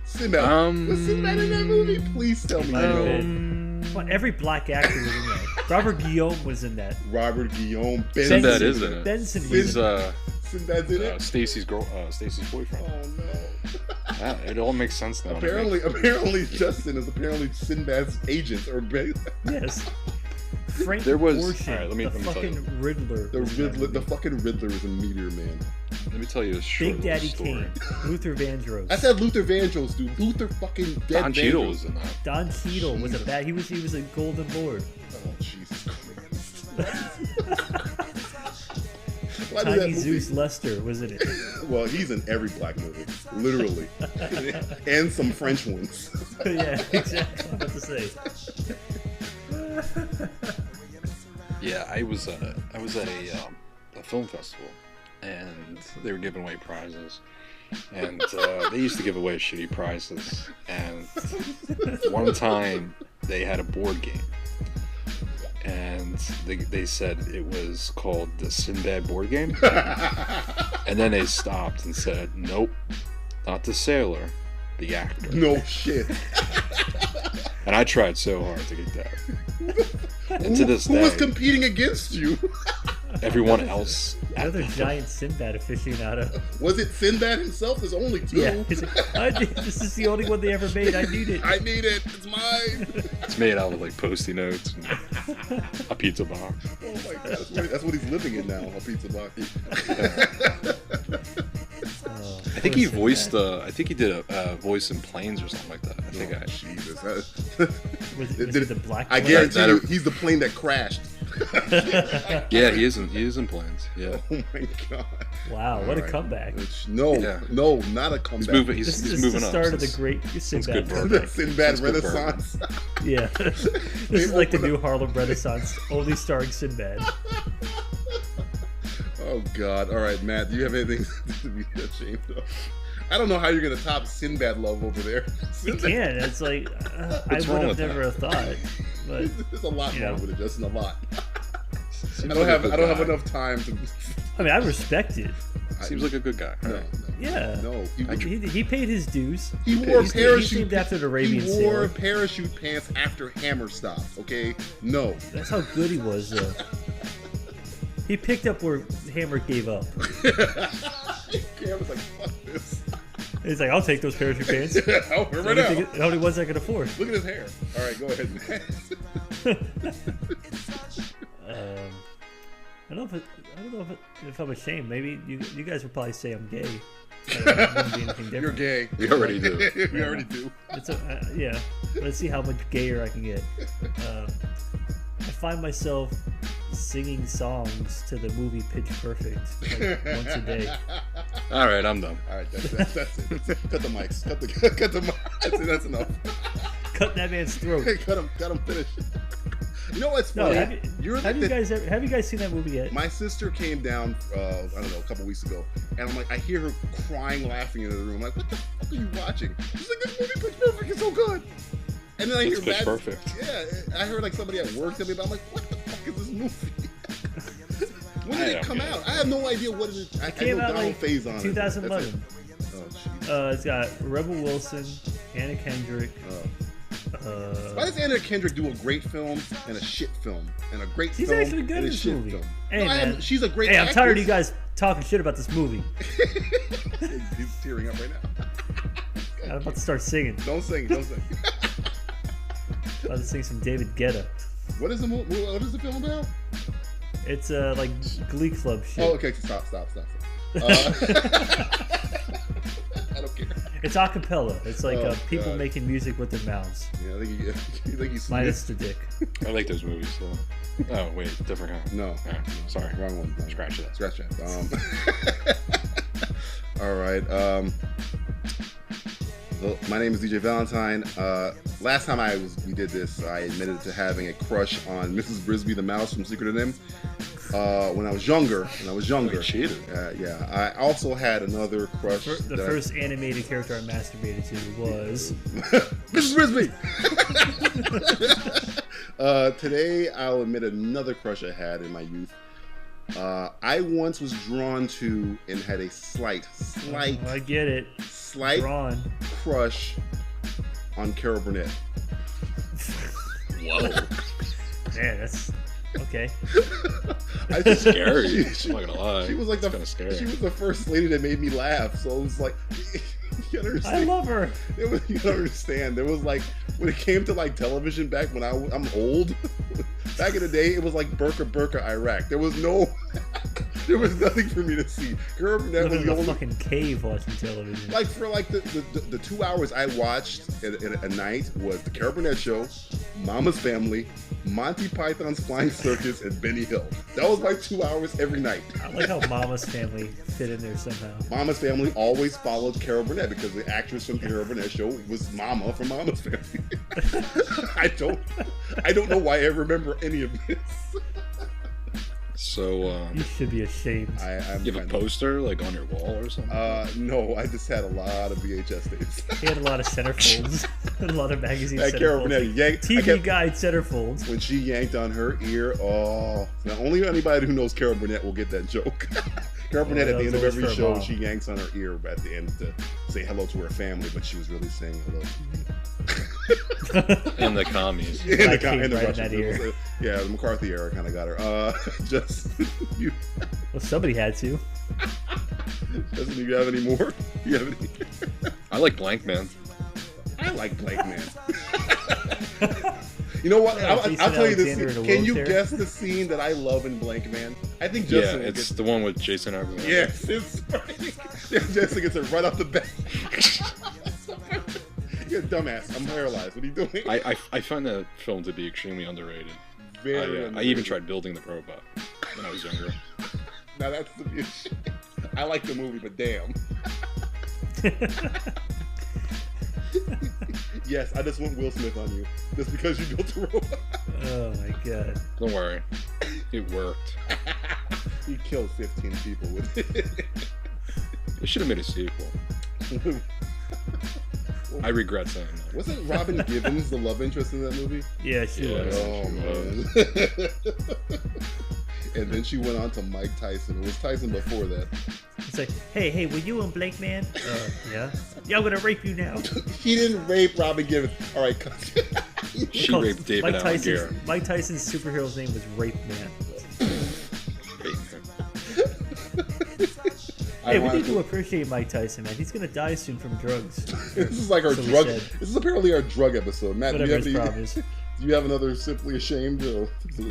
Sinbad. Was Sinbad in that movie? Please tell me no. Well, every black actor was in that. Robert Guillaume was in that. Robert Guillaume. Sinbad is in it. Benson was He's in it. Sinbad's in it? Stacy's boyfriend. Oh no. It all makes sense now. Apparently Justin is Sinbad's agent or Yes. Frank There was- Gorshin, alright, let me the tell fucking you. Riddler. the fucking Riddler is in Meteor Man. Let me tell you a short Big Daddy story. Kane, Luther Vandross. I said Luther Vandross, dude. Luther fucking dead Don Vandross. Cheadle was in that. Don Cheadle was a Jesus. bad. He was a Golden Lord. Oh Jesus Christ. Why did that Tiny movie- Zeus Lester was in it. Well, he's in every black movie, literally, and some French ones. Yeah, exactly. I'm about to say. Yeah, I was at a film festival, and they were giving away prizes, and they used to give away shitty prizes. And one time they had a board game, and they said it was called the Sinbad board game, and then they stopped and said, "Nope, not the sailor, the actor." No shit. And I tried so hard to get that. And to this Who was day, competing against you? everyone else. Another giant Sinbad aficionado. Was it Sinbad himself? There's only two. Yeah, he's like, this is the only one they ever made. I need it. I need it. It's mine. It's made out of like Post-it notes and a pizza box. Oh my God. That's what he's living in now. A pizza box. Oh, I think he voiced. I think he did a voice in Planes or something like that. I think Oh, Jesus. was it the black? I one? guarantee you, he's the plane that crashed. Yeah, he is in Planes. Yeah, Oh my God. Wow, what a Alright. comeback! No, Yeah. no, not a comeback. he's moving. This He's is moving the up. start of the since- great Sinbad. good The bourbon. Sinbad Since good Renaissance. Yeah, this is like the new Harlem Renaissance, only starring Sinbad. Oh God! All right, Matt. Do you have anything to be ashamed of? I don't know how you're gonna top Sinbad love over there. You can. It's like I What's would wrong have with never have thought, but There's a lot Yeah. wrong with it, Justin. A lot. Seems I don't like a have. good I don't have guy. enough time to. I mean, I respect it. Seems like a good guy. No, Right? Yeah. no. He paid his dues. He wore He's parachute. named after the Arabian He wore sailor. parachute pants after Hammer stop. Okay, no. That's how good he was, though. He picked up where Hammer gave up. Hammer's like, fuck this. He's like, I'll take those parachute pants. Oh, right now. How many ones I can afford? Look at his hair. All right, go ahead, Matt. I don't know if I'm ashamed. Maybe you guys would probably say I'm gay. It wouldn't be anything different. You're gay. We already do. We already do. It's yeah. Let's see how much gayer I can get. I find myself singing songs to the movie Pitch Perfect like once a day. All right, I'm done. All right, that's it. Cut the mics. Cut the mics. That's enough. Cut that man's throat. Cut him. Finish. You know what's No, funny? have you guys seen that movie yet? My sister came down, I don't know, a couple weeks ago, and I'm like, I hear her crying, laughing in the room. I'm like, what the fuck are you watching? She's like, this movie Pitch Perfect is so good. And then I hear Pitch Perfect. Yeah, I heard like somebody at work tell me about. I'm like, what the fuck is this movie? When did it come out? I have no idea what it is. It came out like phase on 2011. It's got Rebel Wilson, Anna Kendrick. Why does Anna Kendrick do a great film and a shit film and a great She's film actually good and in a this shit movie. film? Hey, man. She's a great. Hey, I'm actress. tired of you guys talking shit about this movie. He's tearing up right now. I'm about to start singing. Don't sing. About to sing some David Guetta. What is the film about? It's like Glee Club shit. Oh, okay. Stop. I don't care. It's a cappella. It's like people God. making music with their mouths. Yeah, I think you Minus the dick. I like those movies, though. Oh, wait, different kind. No. Sorry. Wrong one. No. Scratch that. Scratch that. All right. My name is DJ Valentine. Last time we did this, I admitted to having a crush on Mrs. Brisby the Mouse from Secret of NIMH. When I was younger. You cheated. Yeah. I also had another crush. The first animated character I masturbated to was Mrs. Brisby. Today, I'll admit another crush I had in my youth. I once was drawn to and had a slight I get it. Drawn. crush on Carol Burnett. Whoa. Man, that's okay. That's scary. I'm not gonna lie. She was like kind of scary. She was the first lady that made me laugh. So it was like, you understand? I love her. You don't understand. There was like, when it came to like television back when I'm old, back in the day, it was like Burka Iraq. There was nothing for me to see. Carol Burnett was Living the in a only fucking cave watching television. like for like the 2 hours I watched a night was the Carol Burnett Show, Mama's Family, Monty Python's Flying Circus, and Benny Hill. That was my 2 hours every night. I like how Mama's Family fit in there somehow. Mama's Family always followed Carol Burnett because the actress from Carol Burnett Show was Mama from Mama's Family. I don't know why I remember any of this. So, You should be ashamed. you have a poster like on your wall or something? No, I just had a lot of VHS tapes. He had a lot of centerfolds. A lot of magazine That Carol centerfolds. Burnett TV Guide centerfolds. when she yanked on her ear, now only anybody who knows Carol Burnett will get that joke. Carol Burnett at the end of every show, she yanks on her ear at the end to say hello to her family, but she was really saying hello to me. And the commies. In the right in Russians. that ear. Yeah, the McCarthy era kind of got her. You. Well, somebody had to. Justin, do you have any more? You have any? I like Blank Man. I like Blank Man. You know what? Yeah, I'll tell you Alexander this. in a Can you wheelchair. guess the scene that I love in Blank Man? I think Yeah, Justin will it's get. the one with Jason Argument. Yes, it's right. Yeah, Justin gets it right off the bat. You're a dumbass. I'm paralyzed. What are you doing? I find that film to be extremely underrated. Very I underrated. even tried building the robot when I was younger. Now that's the issue. I like the movie, but damn. Yes, I just went Will Smith on you. Just because you built a robot. Oh my god. Don't worry. It worked. He killed 15 people with it. They should have made a sequel. I regret saying that. Wasn't Robin Givens the love interest in that movie? Yeah, she Yeah. was. Oh, man. And then she went on to Mike Tyson. It was Tyson before that. It's like, hey, were you in Blake Man? Yeah. Yeah, I'm gonna rape you now. He didn't rape Robin Givens. All right, cut. She raped David Allen Greer. Mike Tyson's superhero's name was Rape Man. Hey, we do appreciate Mike Tyson, man. He's gonna die soon from drugs. This is like our So we drug. said. This is apparently our drug episode. Matt, do Whatever you, his have problem is. do you have another Simply Ashamed? You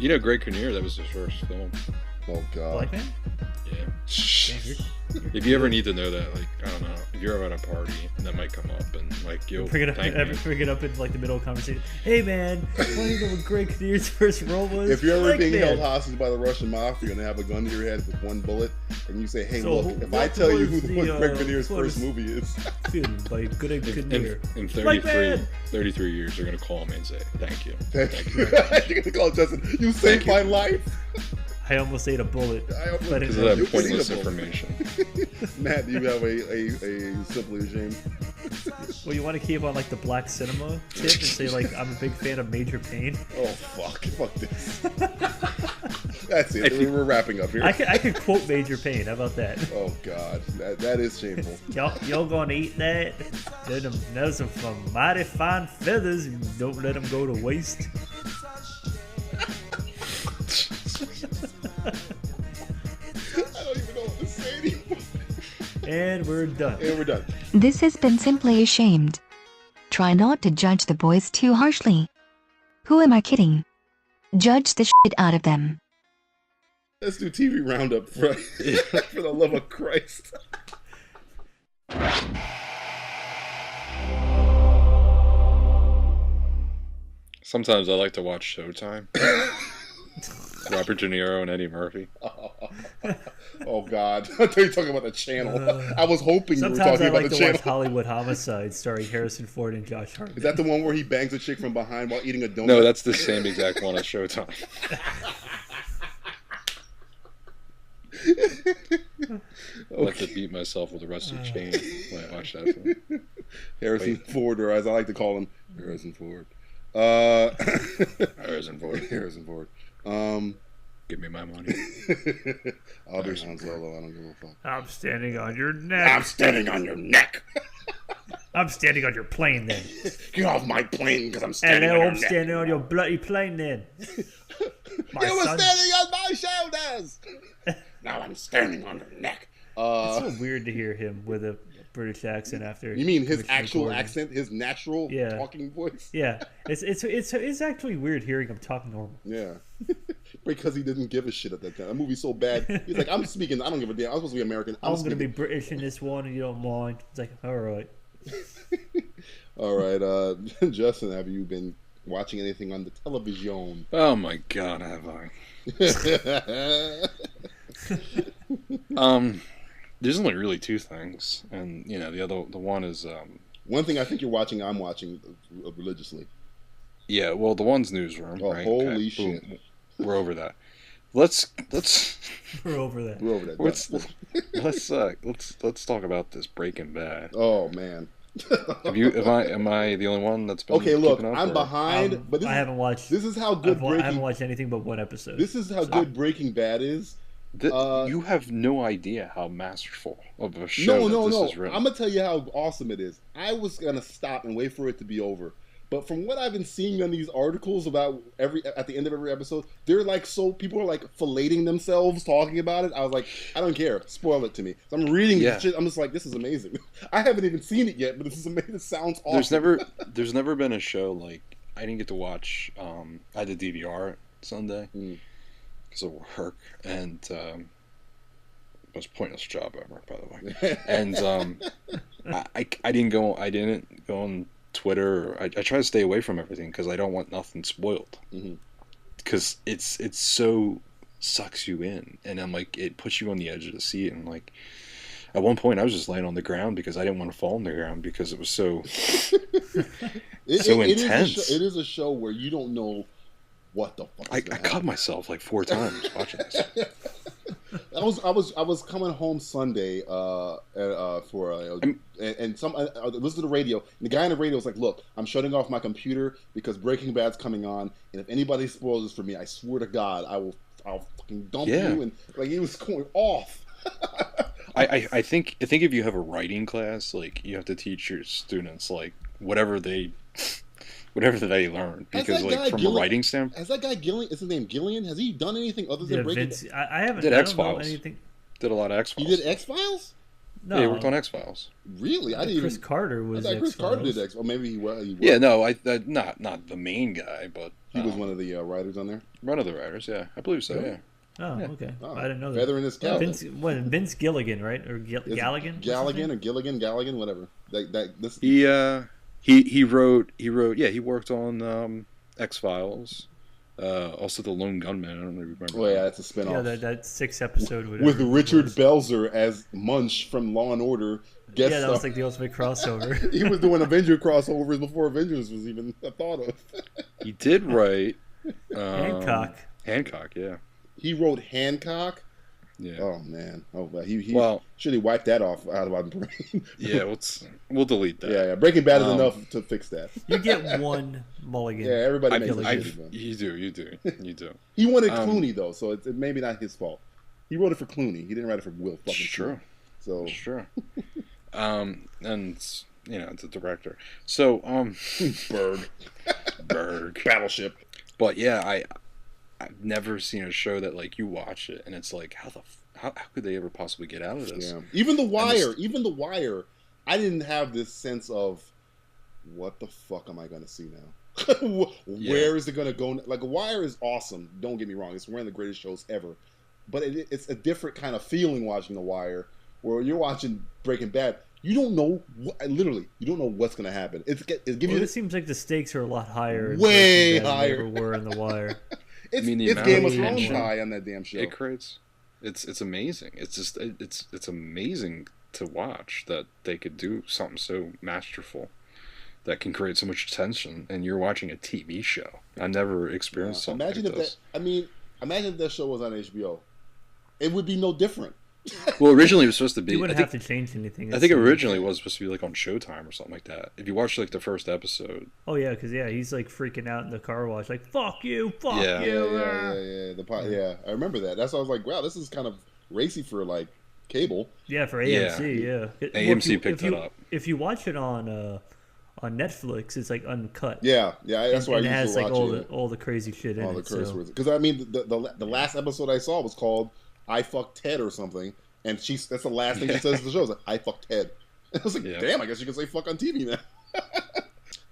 know, Greg Kinnear, that was his first film. Oh God. Black man? Yeah. You're If you ever need to know that, like, I don't know, if you're at a party and that might come up and like you'll bring it up, thank me. bring it up in like the middle of the conversation. Hey man, want to know what Greg Kinnear's first role was? If you're ever Black being man. held hostage by the Russian mafia and they have a gun to your head with one bullet, and you say, "Hey, So, look, if what I tell you was who the, Greg Kinnear's what first was- movie is," Film by Greg Kinnear. In Black man! 33 years, they're gonna call me and say, "Thank you." you're gonna call Justin. You saved my life. I almost ate a bullet. But Because it, of You that can pointless eat a bullet. information. Matt, do you have a Simply Ashamed? well, you want to keep on like the black cinema tip and say like I'm a big fan of Major Payne. Oh fuck this. That's it. We're wrapping up here. I could quote Major Payne. How about that? Oh God, that is shameful. Y'all gonna eat that? Those are from mighty fine feathers. Don't let them go to waste. I don't even know what to say anymore. And we're done. And we're done. This has been Simply Ashamed. Try not to judge the boys too harshly. Who am I kidding? Judge the shit out of them. Let's do TV roundup for the love of Christ. Sometimes I like to watch Showtime. Robert De Niro and Eddie Murphy. Oh God, I thought you were talking about the channel. I was hoping you were Sometimes talking I about like the to watch channel. Hollywood Homicide starring Harrison Ford and Josh Hartnett. Is that the one where he bangs a chick from behind while eating a donut? No, that's the same exact one as Showtime. I like to beat myself with a rusty chain when I watch that film. Harrison Ford, or as I like to call him, Harrison Ford. Harrison Ford. Harrison Ford. Give me my money. I'll do Han Solo. I don't give a fuck. I'm standing on your neck. I'm standing on your neck. I'm standing on your plane then. Get off my plane because I'm And standing now on your I'm neck. standing on your bloody plane then. My You were son. standing on my shoulders. Now I'm standing on your neck. It's so weird to hear him with a British accent after. You mean his Commissioner actual Gordon. accent, his natural Yeah. talking voice? Yeah, it's actually weird hearing him talk normal. Yeah. Because he didn't give a shit at that time. That movie's so bad. He's like, I'm speaking. I don't give a damn. I'm supposed to be American. I'm speaking. gonna be British in this one, and you don't mind. It's like, all right. All right, Justin, have you been watching anything on the television? Oh my God, have I? There's only really two things, and you know the one is One thing I think you're watching, I'm watching religiously. yeah, well the one's Newsroom. Oh, right? holy shit. We're over that. Let's We're over that. We're over that. let's talk about this Breaking Bad. Oh man. Am I the only one that's been Okay, look, keeping up, I'm or- behind, but this I haven't watched. This is how good I Breaking. haven't watched anything but one episode. This is how good Breaking Bad is. You have no idea how masterful of a show No. this is written. I'm gonna tell you how awesome it is. I was gonna stop and wait for it to be over, but from what I've been seeing on these articles about at the end of every episode, they're like people are like filleting themselves talking about it. I was like, I don't care, spoil it to me. So I'm reading this shit. I'm just like, this is amazing. I haven't even seen it yet, but this is amazing. It sounds awesome. There's never been a show like I didn't get to watch. I had the DVR Sunday because of work, and most pointless job ever, by the way. And I didn't go on Twitter. I try to stay away from everything because I don't want nothing spoiled. Because it's so sucks you in, and I'm like it puts you on the edge of the seat, and like at one point I was just laying on the ground because I didn't want to fall on the ground because it was so intense. It is a show where you don't know what the fuck. I cut myself like 4 times watching this. I was coming home Sunday and some I listened to the radio, and the guy on the radio was like, "Look, I'm shutting off my computer because Breaking Bad's coming on, and if anybody spoils this for me, I swear to God, I'll fucking dump you." And like he was going off. I think if you have a writing class, like you have to teach your students like whatever they learn, because like from a writing standpoint. Has that guy Gillian? Is his name Gillian? Has he done anything other than Breaking Bad? I haven't. Did X-Files. Anything. Did a lot of X-Files. He did X-Files? No, yeah, he worked on X-Files. Really? I didn't. Chris Carter was. I thought Chris Carter did X. Or maybe he was. Yeah, no, not the main guy, but he was one of the writers on there. One of the writers, yeah, I believe so. Really? Yeah. Oh, okay. Oh, I didn't know that. feather in his cap. Vince Gilligan, right? Or Galligan? Gilligan, whatever. He wrote. Yeah, he worked on X-Files. Also, The Lone Gunman. I don't really remember. Oh yeah, that's a spinoff. Yeah, that 6 episode with Richard Belzer as Munch from Law and Order. That was like the ultimate crossover. He was doing Avenger crossovers before Avengers was even thought of. He did write Hancock. Hancock, yeah. He wrote Hancock. Yeah. Oh man. Oh, he should have wiped that off out of my brain. Yeah, we'll delete that. Yeah. Breaking Bad is enough to fix that. You get one mulligan. Yeah, everybody makes it. You do. He wanted Clooney though, so it's maybe not his fault. He wrote it for Clooney. He didn't write it for Will fucking. Sure. So sure. And it's a director. So Berg Battleship. But yeah, I've never seen a show that like you watch it and it's like how could they ever possibly get out of this? Yeah. Even The Wire, I didn't have this sense of what the fuck am I going to see now? Where is it going to go? Like, Wire is awesome. Don't get me wrong; it's one of the greatest shows ever. But it's a different kind of feeling watching The Wire, where you're watching Breaking Bad. You don't know, literally, you don't know what's going to happen. It seems like the stakes are a lot higher. Way higher. Than they ever were in The Wire. It's Game of Thrones high on that damn show. It creates. It's amazing. It's just it's amazing to watch that they could do something so masterful that can create so much tension, and you're watching a TV show. I never experienced something like this. Imagine if that show was on HBO. It would be no different. Well, originally it was supposed to be. You wouldn't have to change anything. I think originally it was supposed to be like on Showtime or something like that. If you watch like the first episode. Oh yeah, because he's like freaking out in the car wash, like "fuck you, fuck you." Yeah. I remember that. That's why I was like, wow, this is kind of racy for like cable. Yeah, for AMC. Yeah. AMC picked it up. If you watch it on Netflix, it's like uncut. Yeah. That's why I used to watch it. All the crazy shit in it. All the curse words. Because I mean, the last episode I saw was called "I Fucked Ted" or something, and that's the last thing she says in the show is like, "I fucked Ted." And I was like, damn, I guess you can say "fuck" on TV now.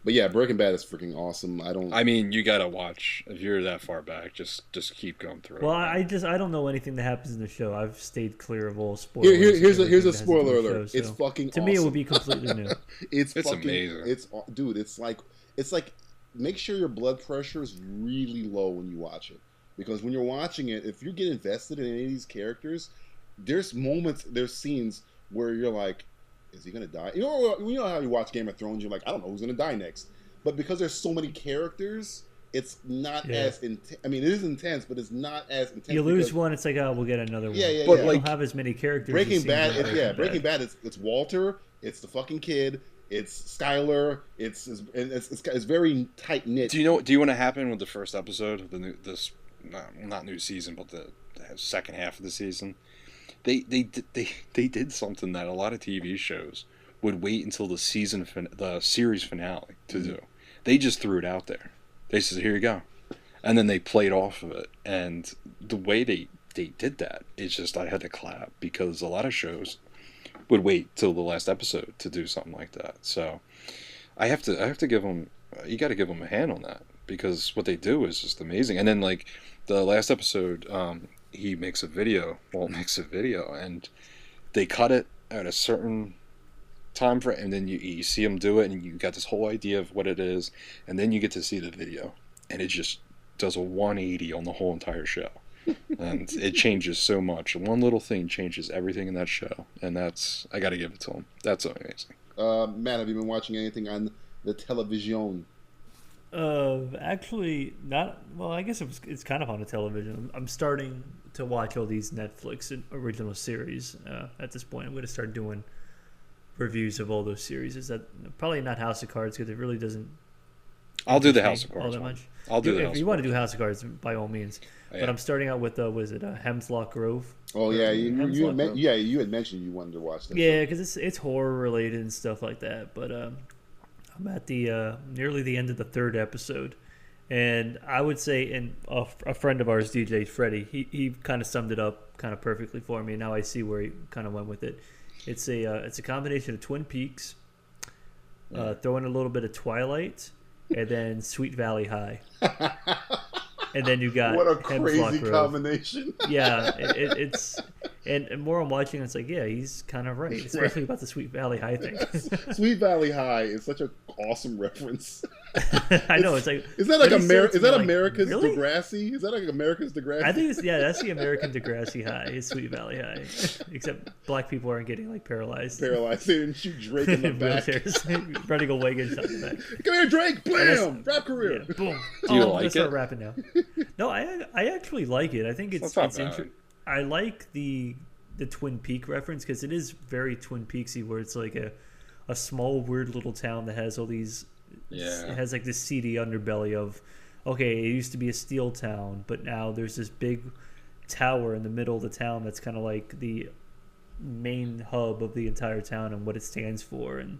But yeah, Breaking Bad is freaking awesome. I mean, you gotta watch if you're that far back. Just keep going through. Well, I don't know anything that happens in the show. I've stayed clear of all spoilers. Here's a spoiler alert. It's fucking to awesome. me, it would be completely new. It's fucking amazing. It's like make sure your blood pressure is really low when you watch it, because when you're watching it, if you get invested in any of these characters, there's scenes where you're like, is he gonna die? You know how you watch Game of Thrones, you're like, I don't know who's gonna die next. But because there's so many characters, it's not as intense. I mean, it is intense, but it's not as intense. You lose one, it's like, oh, we'll get another one. Yeah. But you don't have as many characters. Breaking Bad, Breaking Bad. It's Walter. It's the fucking kid. It's Skyler. It's very tight knit. Do you know what happened with the first episode of not new season, but the second half of the season? They did something that a lot of TV shows would wait until the series finale to do. They just threw it out there. They said, "Here you go," and then they played off of it. And the way they did that, it's just I had to clap, because a lot of shows would wait till the last episode to do something like that. So I have to give them. You got to give them a hand on that, because what they do is just amazing. And then like the last episode. Walt makes a video, and they cut it at a certain time frame, and then you see him do it, and you got this whole idea of what it is, and then you get to see the video, and it just does a 180 on the whole entire show, and it changes so much. One little thing changes everything in that show, and I got to give it to him. That's amazing. Matt, have you been watching anything on the television? Actually, not. Well, I guess it's kind of on the television. I'm starting to watch all these Netflix original series. At this point, I'm going to start doing reviews of all those series. Is that probably not House of Cards, because it really doesn't. I'll do the House of Cards all that much. I'll do if you want to do House of Cards, by all means. Yeah. But I'm starting out with Hemlock Grove. Oh yeah, you had mentioned you wanted to watch that. Yeah, because it's horror related and stuff like that. But I'm at the nearly the end of the third episode, and I would say, and a friend of ours, DJ Freddie, he kind of summed it up kind of perfectly for me. Now I see where he kind of went with it. It's a combination of Twin Peaks, throw in a little bit of Twilight, and then Sweet Valley High. and then you got what a Hemlock crazy Grove. combination. Yeah, it's and more I'm watching, it's like, yeah, he's kind of right, especially about the Sweet Valley High thing. Sweet Valley High is such an awesome reference. I know, it's like, is that like America's really? Degrassi? Is that like America's Degrassi? I think that's the American Degrassi High. It's Sweet Valley High, except black people aren't getting like paralyzed. They didn't shoot Drake in the back. Running away, getting shot in the back. Come here, Drake! Bam! Rap career. Yeah, boom. Do you I'm like gonna it? start rapping now. No, I actually like it. I think it's interesting. I like the Twin Peak reference because it is very Twin Peaksy, where it's like a small weird little town that has all these. Yeah. It has like this seedy underbelly of, okay, it used to be a steel town, but now there's this big tower in the middle of the town that's kind of like the main hub of the entire town and what it stands for, and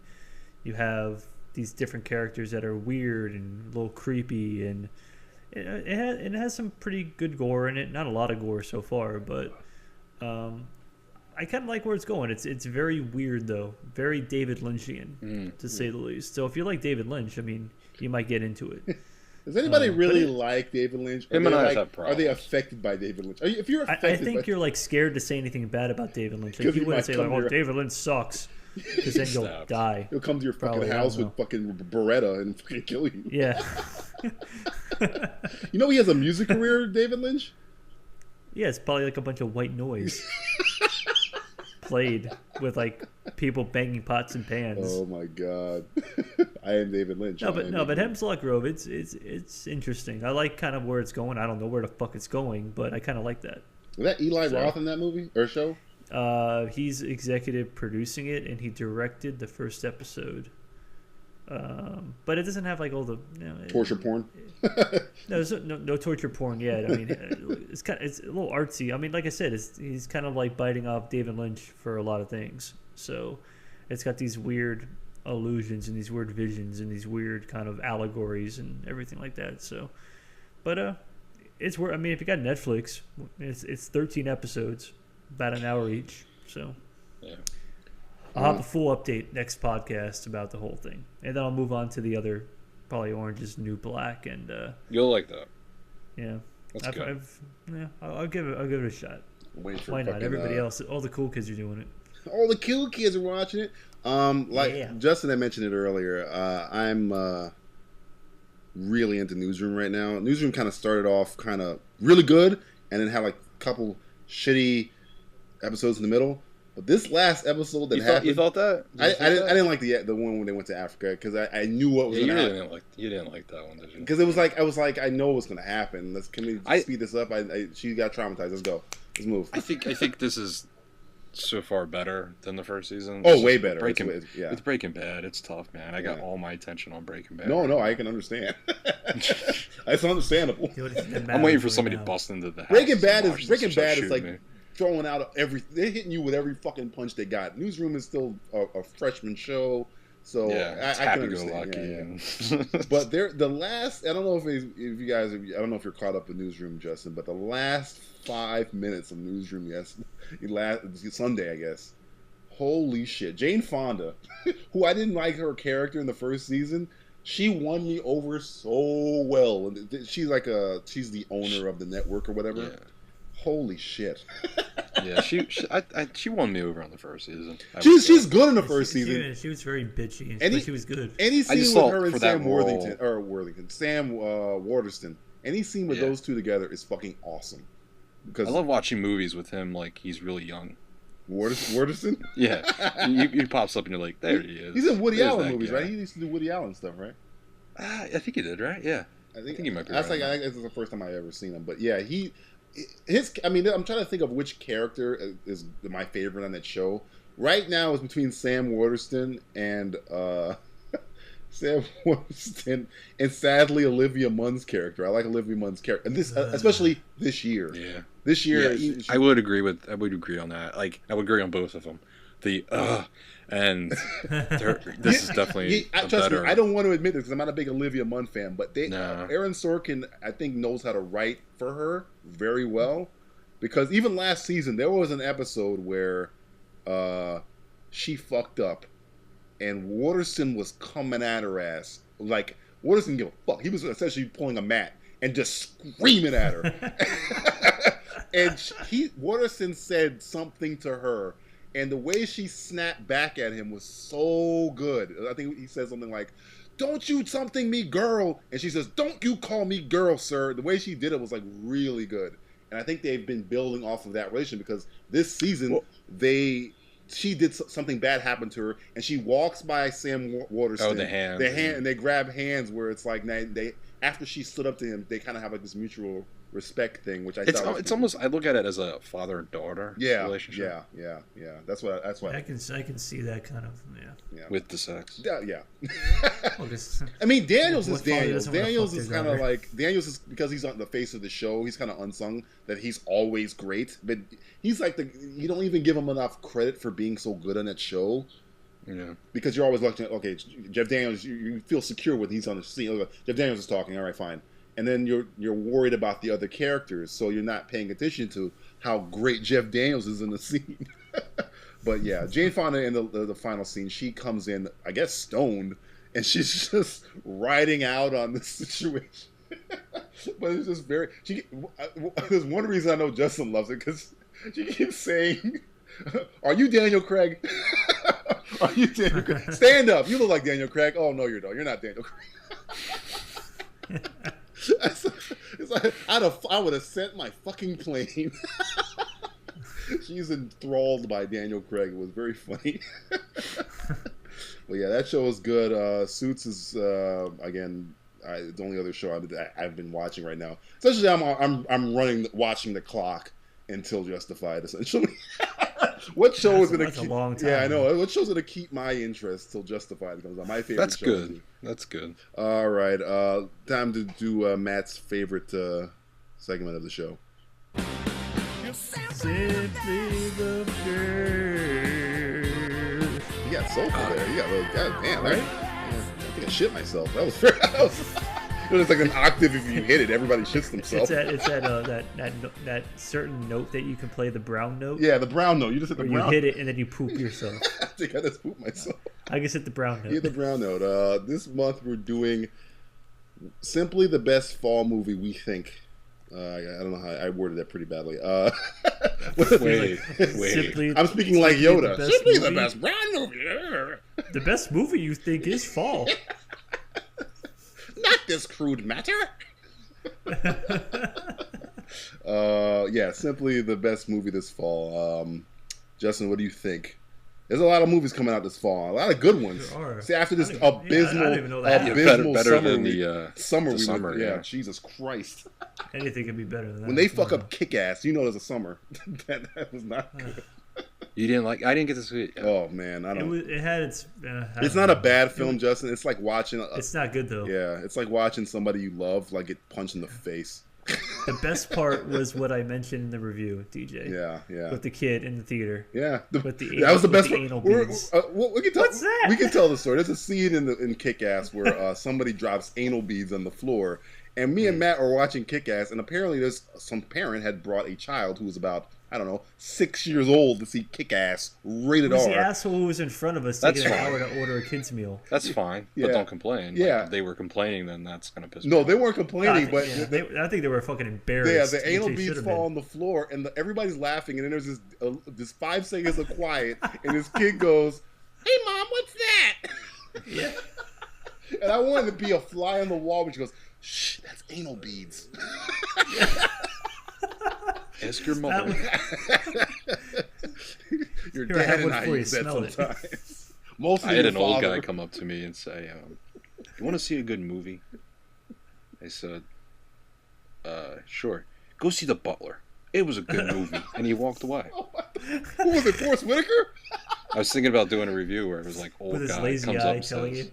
you have these different characters that are weird and a little creepy, and it has some pretty good gore in it. Not a lot of gore so far, but I kind of like where it's going. It's very weird though, very David Lynchian to say the least. So if you like David Lynch, I mean, you might get into it. Does anybody really like David Lynch? Are they affected by David Lynch? If you're affected, I think you're like scared to say anything bad about David Lynch. Like, you wouldn't say like, "Oh, David Lynch sucks," because then you'll die. He'll come to your fucking house with fucking Beretta and fucking kill you. Yeah. You know he has a music career, David Lynch? Yeah, it's probably like a bunch of white noise played with like people banging pots and pans. Oh my god. I am David Lynch. But Hemlock Grove, it's interesting. I like kind of where it's going. I don't know where the fuck it's going, but I kind of like that. Was that Eli Roth in that movie or show? He's executive producing it, and he directed the first episode. But it doesn't have like all the torture porn. No, there's no torture porn yet. I mean, it's a little artsy. I mean, like I said, he's kind of like biting off David Lynch for a lot of things. So it's got these weird allusions and these weird visions and these weird kind of allegories and everything like that. So, but it's where, I mean, if you got Netflix, it's 13 episodes, about an hour each. So yeah. I'll have a full update next podcast about the whole thing, and then I'll move on to the other, probably Orange is the New Black, and you'll like that. Yeah, that's good. I'll give it a shot. Why not? Everybody else, all the cool kids are doing it. All the cool kids are watching it. Justin had mentioned it earlier. I'm really into Newsroom right now. Newsroom kind of started off kind of really good, and then had like a couple shitty episodes in the middle. But this last episode you thought that? I didn't like the one when they went to Africa because I knew what was going to happen. You didn't like that one, did you? Because it was like I was like, I know what's going to happen. Can we speed this up? She got traumatized. Let's go. Let's move. I think this is so far better than the first season. Oh, way better. With Breaking Bad, it's tough, man. I got all my attention on Breaking Bad. No, I can understand. It's understandable. I'm waiting for somebody to bust into the house. Breaking Bad is like throwing out they're hitting you with every fucking punch they got. Newsroom is still a freshman show, so yeah, I can understand. Yeah. But the last, I don't know if you guys, I don't know if you're caught up with Newsroom, Justin, but the last 5 minutes of Newsroom, Sunday, I guess. Holy shit, Jane Fonda, who I didn't like her character in the first season. She won me over so well. She's the owner of the network or whatever. Yeah. Holy shit. Yeah, she won me over on the first season. She's good in the first season. She was very bitchy, but she was good. Any scene with her and Sam Waterston, any scene with those two together is fucking awesome. Because I love watching movies with him like he's really young. Waterston? Yeah. He pops up and you're like, there he is. He's in Woody Allen movies, right? He used to do Woody Allen stuff, right? I think he did, right? Yeah. I think he might be right. I think this is the first time I ever seen him. But yeah, I'm trying to think of which character is my favorite on that show. Right now, it's between Sam Waterston and sadly Olivia Munn's character. I like Olivia Munn's character, and especially this year. Yeah, this year. Yeah, I would agree on that. Like, I would agree on both of them. And this is definitely trust me, I don't want to admit this because I'm not a big Olivia Munn fan, but Aaron Sorkin, I think, knows how to write for her very well, because even last season there was an episode where she fucked up and Waterston was coming at her ass. Like, Waterston didn't give a fuck. He was essentially pulling a Matt and just screaming at her. And Waterston said something to her, and the way she snapped back at him was so good. I think he said something like, "Don't you something me, girl," and she says, "Don't you call me girl, sir." The way she did it was like really good, and I think they've been building off of that relation because this season she did something bad happen to her, and she walks by Sam Waterston. Oh, the hand, and they grab hands where it's like they after she stood up to him, they kind of have like this mutual respect thing, which it's almost, I look at it as a father and daughter relationship. Yeah. That's why I can see that kind of with the sex. Yeah. I mean, Daniels is Daniels. Daniels is kind of like because he's on the face of the show. He's kind of unsung that he's always great, but he's like you don't even give him enough credit for being so good on that show. Yeah, because you're always looking at, okay, Jeff Daniels, you feel secure when he's on the scene. Okay, Jeff Daniels is talking, all right, fine. And then you're worried about the other characters, so you're not paying attention to how great Jeff Daniels is in the scene. But yeah, Jane Fonda in the final scene, she comes in, I guess, stoned, and she's just riding out on this situation. But it's just there's one reason I know Justin loves it, because she keeps saying, "Are you Daniel Craig? Are you Daniel Craig? Stand up. You look like Daniel Craig." "Oh, no, you're not. You're not Daniel Craig." It's like, I would have sent my fucking plane. She's enthralled by Daniel Craig. It was very funny. Well, yeah, that show is good. Suits is again the only other show I've been watching right now. Essentially, I'm watching the clock until Justified. Essentially, what show is going to keep? A long time. Yeah, I know. What show's going to keep my interest till Justified comes on? My favorite. That's good. That's good. All right, time to do Matt's favorite segment of the show. Simply the First. You got soulful there. You got a little goddamn, right? Yeah, I think I shit myself. That was fair. It was like an octave if you hit it. Everybody shits themselves. It's that certain note that you can play, the brown note. Yeah, the brown note. You just hit the brown. You hit it and then you poop yourself. I think I just pooped myself. I just hit the brown note. Hit the brown note. This month we're doing simply the best fall movie we think. I don't know how I worded that pretty badly. Wait. Simply, I'm speaking like Yoda. Simply the best brown movie. The best movie you think is fall. Not this crude matter. Yeah, simply the best movie this fall. Justin, what do you think? There's a lot of movies coming out this fall. A lot of good ones. Sure. See, after this abysmal better than the summer. Yeah, Jesus Christ. Anything can be better than that. When they fuck up Kick-Ass, you know there's a summer. that was not good. You didn't like? I didn't get to see it. Oh man, I don't. It had its. It's not a bad film, Justin. It's like watching. It's not good though. Yeah, it's like watching somebody you love like get punched in the face. The best part was what I mentioned in the review, DJ. Yeah. With the kid in the theater. Yeah, that was the best part. Anal beads. We can tell, What's that? We can tell the story. There's a scene in Kick-Ass where somebody drops anal beads on the floor, and me and Matt are watching Kick-Ass, and apparently there's some parent had brought a child who was about, I don't know, 6 years old to see Kick-Ass rated R. The asshole who was in front of us taking an hour to order a kid's meal. That's fine, but don't complain. Yeah, if they were complaining, then that's gonna piss me off. off. They weren't complaining, I think they were fucking embarrassed. Yeah, the anal beads fall on the floor, and everybody's laughing, and then there's this 5 seconds of quiet, and this kid goes, "Hey, Mom, what's that?" Yeah. And I wanted to be a fly on the wall, but she goes, "Shh, that's anal beads." Ask your mother. Your dad and I use that sometimes. Mostly I had an old guy come up to me and say, "You want to see a good movie?" I said, "Sure. Go see The Butler. It was a good movie." And he walked away. Who was it, Forrest Whitaker? I was thinking about doing a review where it was like old with guy his lazy comes eye up and telling says,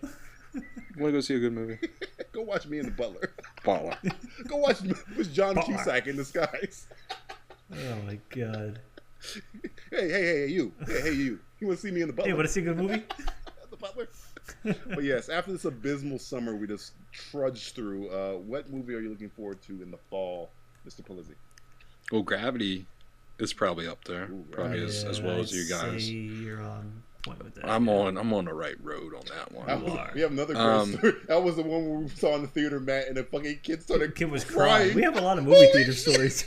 "You want to go see a good movie?" Go watch me and The Butler. Butler. Go watch with John Cusack in disguise. Oh my god. Hey, you. Hey, you. You want to see me in The Butler? Hey, want to see a good movie? The Butler. But yes, after this abysmal summer we just trudged through, what movie are you looking forward to in the fall, Mr. Polizzi? Well, Gravity is probably up there. Probably as well as you guys. You're on point with that. I'm on the right road on that one. We have another great story. That was the one where we saw in the theater, Matt, and the fucking kid started. The kid was crying. We have a lot of movie theater stories.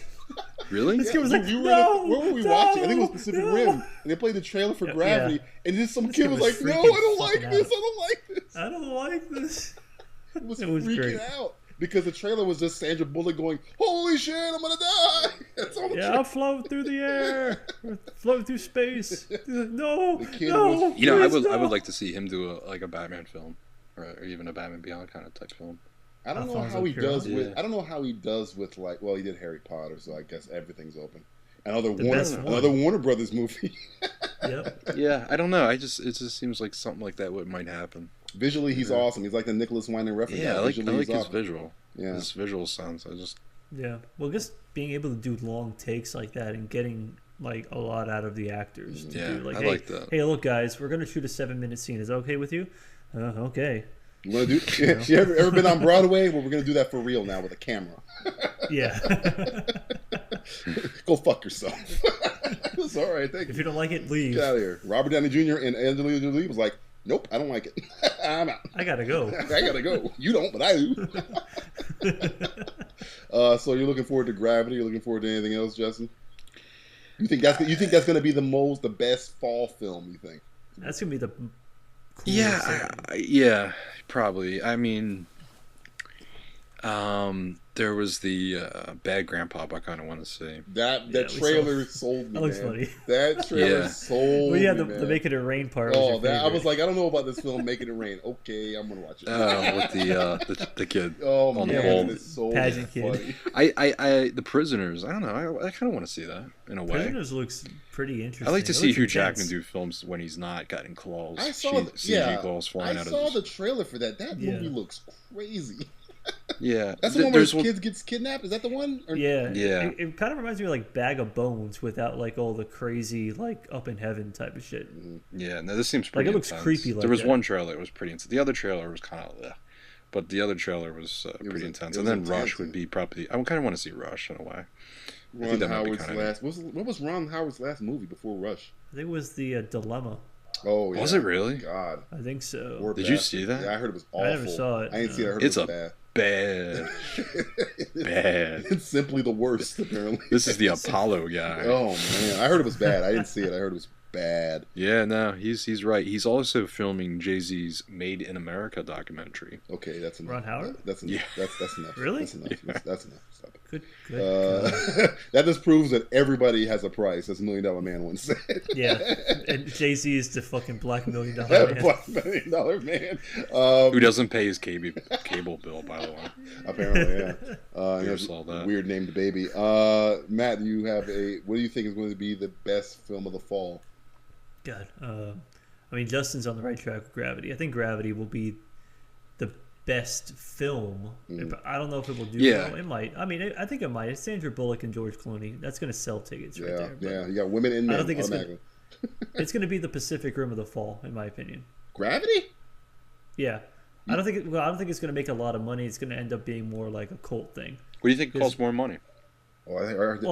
Really? This kid was like, where were we watching? I think it was Pacific Rim. And they played the trailer for Gravity, and then some kid was like, "No, I don't like this. I don't like this. I don't like this." It was freaking out because the trailer was just Sandra Bullock going, "Holy shit, I'm gonna die!" That's all. I'll float through the air, float through space. No, was, you know, I would like to see him do a Batman film, or even a Batman Beyond kind of type film. I don't know how he does with. I don't know how he does with like. Well, he did Harry Potter, so I guess everything's open. Another Warner Brothers movie. Yep. Yeah, I don't know. It just seems like something like that might happen. Visually, he's awesome. He's like the Nicholas Winding Refn. Yeah, I like his awesome. visual. Yeah, his visual sense. Well, just being able to do long takes like that and getting like a lot out of the actors. I like that. Hey, look, guys, we're gonna shoot a 7-minute scene. Is that okay with you? Okay. You want to do? You ever been on Broadway? Well, we're gonna do that for real now with a camera. Yeah. Go fuck yourself. It's all right. Thank you. If you don't like it, leave. Get out of here. Robert Downey Jr. and Angelina Jolie was like, "Nope, I don't like it. I'm out. I gotta go. I gotta go. You don't, but I do." So you're looking forward to Gravity? You're looking forward to anything else, Justin? You think that's gonna be the best fall film? You think? That's gonna be the yeah, probably. I mean, there was the Bad Grandpa I kind of want to see. That trailer sold me. That looks funny. That trailer sold me. The Making It Rain part. Oh, I was like, I don't know about this film, Making It Rain. Okay, I'm gonna watch it. With the kid. Oh on man, the it's so pageant funny. I The Prisoners. I don't know. I kind of want to see that in a way. Prisoners looks pretty interesting. I like to see Hugh Jackman do films when he's not getting claws. I saw CG claws flying out of his... I saw the trailer for that. That movie looks crazy. Yeah, that's the one where his kid gets kidnapped. Is that the one? Yeah. It kind of reminds me of like Bag of Bones without like all the crazy like up in heaven type of shit. Yeah, no, this seems pretty. Like it looks intense. creepy. Like there was that. one trailer that was pretty intense. The other trailer was kind of, but the other trailer was pretty intense. And then Rush would be probably. I kind of want to see Rush in a way. Ron Howard's last. What was Ron Howard's last movie before Rush? I think it was the Dilemma. Oh, yeah. Was it really? God, I think so. Did you see that? Yeah, I heard it was awful. I never saw it. I didn't see it. I heard it's it was bad. Bad. It's simply the worst, apparently. This is the Apollo guy. Oh man, I heard it was bad. I didn't see it. I heard it was bad. Yeah, no, he's right. He's also filming Jay-Z's Made in America documentary. Okay, that's enough. Ron Howard? That's enough. Yeah. That's enough. Really? That's enough. Yeah. That's enough. Stop it. Good. That just proves that everybody has a price, as $1 Million Man once said. Yeah, and Jay-Z is the fucking black $1 Million Man. Black $1 Million Man. Who doesn't pay his cable bill, by the way. Apparently, yeah. Never saw that. Weird named baby. Matt, you have what do you think is going to be the best film of the fall? God, I mean, Justin's on the right track with Gravity. I think Gravity will be the best film. I don't know if it will do well. It might. I mean, I think it might. It's Sandra Bullock and George Clooney. That's going to sell tickets right there. Yeah, you got women and men. I don't think it's going to be the Pacific Rim of the fall, in my opinion. Gravity? Yeah. I don't think it's going to make a lot of money. It's going to end up being more like a cult thing. What do you think costs more money? Well,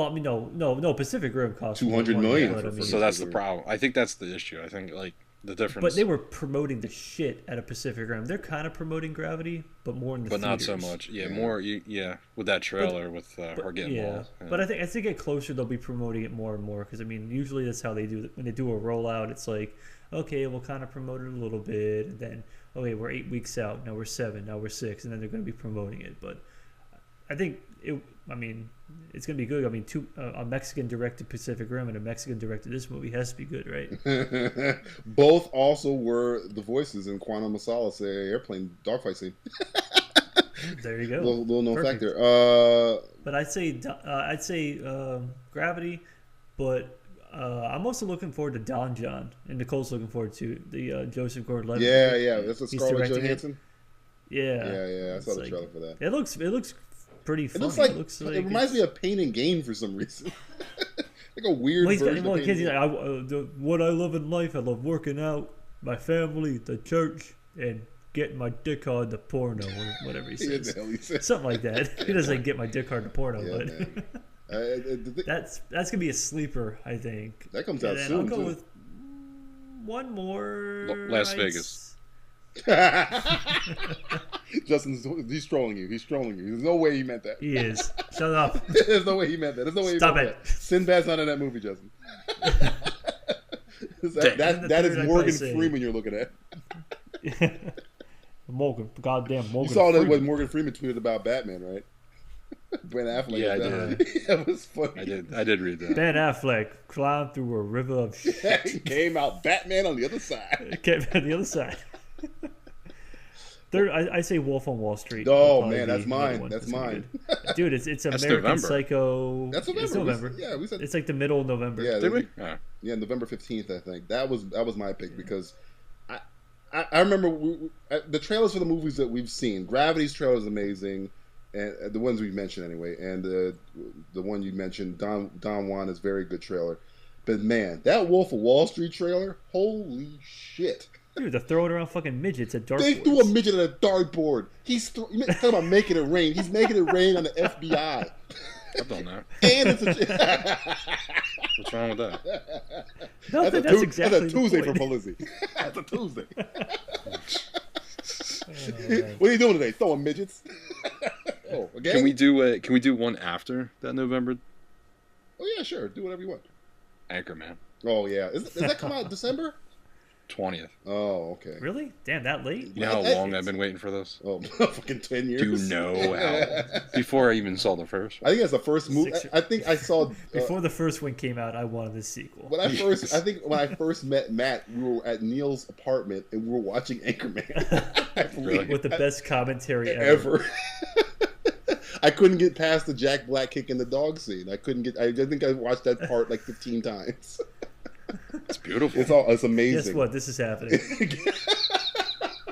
I mean, no. Pacific Rim costs $200 million. But, I mean, so that's the problem. I think that's the issue. I think like the difference. But they were promoting the shit out of Pacific Rim. They're kind of promoting Gravity, but more in the not theaters. so much. Yeah, more. Yeah, with that trailer with her getting balls. Yeah. But as they get closer, they'll be promoting it more and more. Because I mean, usually that's how they do it. When they do a rollout, it's like, okay, we'll kind of promote it a little bit, and then okay, we're 8 weeks out. Now we're 7. Now we're 6, and then they're going to be promoting it. But I think it's going to be good. I mean, a Mexican-directed Pacific Rim and a Mexican-directed this movie has to be good, right? Both also were the voices in Quantum of Solace, the airplane dogfight scene. There you go. Little known fact there. But I'd say Gravity, but I'm also looking forward to Don John, and Nicole's looking forward to the Joseph Gordon-Levitt. Yeah, that's a Scarlett Johansson. Yeah, I saw the trailer for that. It looks pretty funny. It looks like it reminds me of Pain and Gain for some reason. Like a weird version of Pain and Gain. What I love in life, I love working out, my family, the church, and getting my dick hard to porno, or whatever he says. Something like that. He doesn't get my dick hard to porno, but that's gonna be a sleeper, I think. That comes out soon. I'll go with one more. Las Vegas. He's trolling you. He's trolling you. There's no way he meant that. He is. Shut up. There's no way he meant that. There's no way he Stop meant it. that. Sinbad's not in that movie, Justin. that is Morgan Freeman you're looking at. Morgan, goddamn Morgan. You saw that Freeman. what Morgan Freeman tweeted about Batman, right? Ben Affleck. Yeah, I did. That was funny. I did read that. Ben Affleck climbed through a river of shit. He came out Batman on the other side. Came on the other side. Third, I say Wolf on Wall Street. Oh Will man, probably that's be mine. the one That's gonna be mine. good. Dude, it's That's American November. Psycho. That's November. It's November. We said It's like the middle of November. yeah. Did we? Yeah. Yeah, November 15th, I think. That was my pick because I remember the trailers for the movies that we've seen. Gravity's trailer is amazing, and the ones we mentioned anyway. And the one you mentioned, Don Juan, is a very good trailer. But man, that Wolf of Wall Street trailer, holy shit! Dude, they're throwing around fucking midgets at dartboards. They threw a midget at a dartboard. You talking about making it rain? He's making it rain on the FBI. I've done that. And it's What's wrong with that? Nothing. That's exactly that's a Tuesday the for point. publicity. That's a Tuesday. Oh, What are you doing today? Throwing midgets? Oh, again? Can we do one after that November? Oh yeah, sure. Do whatever you want. Anchorman, Oh yeah. Does that come out in December? 20th. Oh, okay. really? Damn, that late? You know how long I've been waiting for this? Oh, fucking 10 years. Do you know how? Before I even saw the first I one. think that's the first movie. I think I saw Before the first one came out, I wanted this sequel. when I first met Matt, we were at Neil's apartment and we were watching Anchorman. I believe. Really? With the best commentary ever. I couldn't get past the Jack Black kicking the dog scene. I think I watched that part like 15 times. It's beautiful. It's amazing. Guess what? This is happening.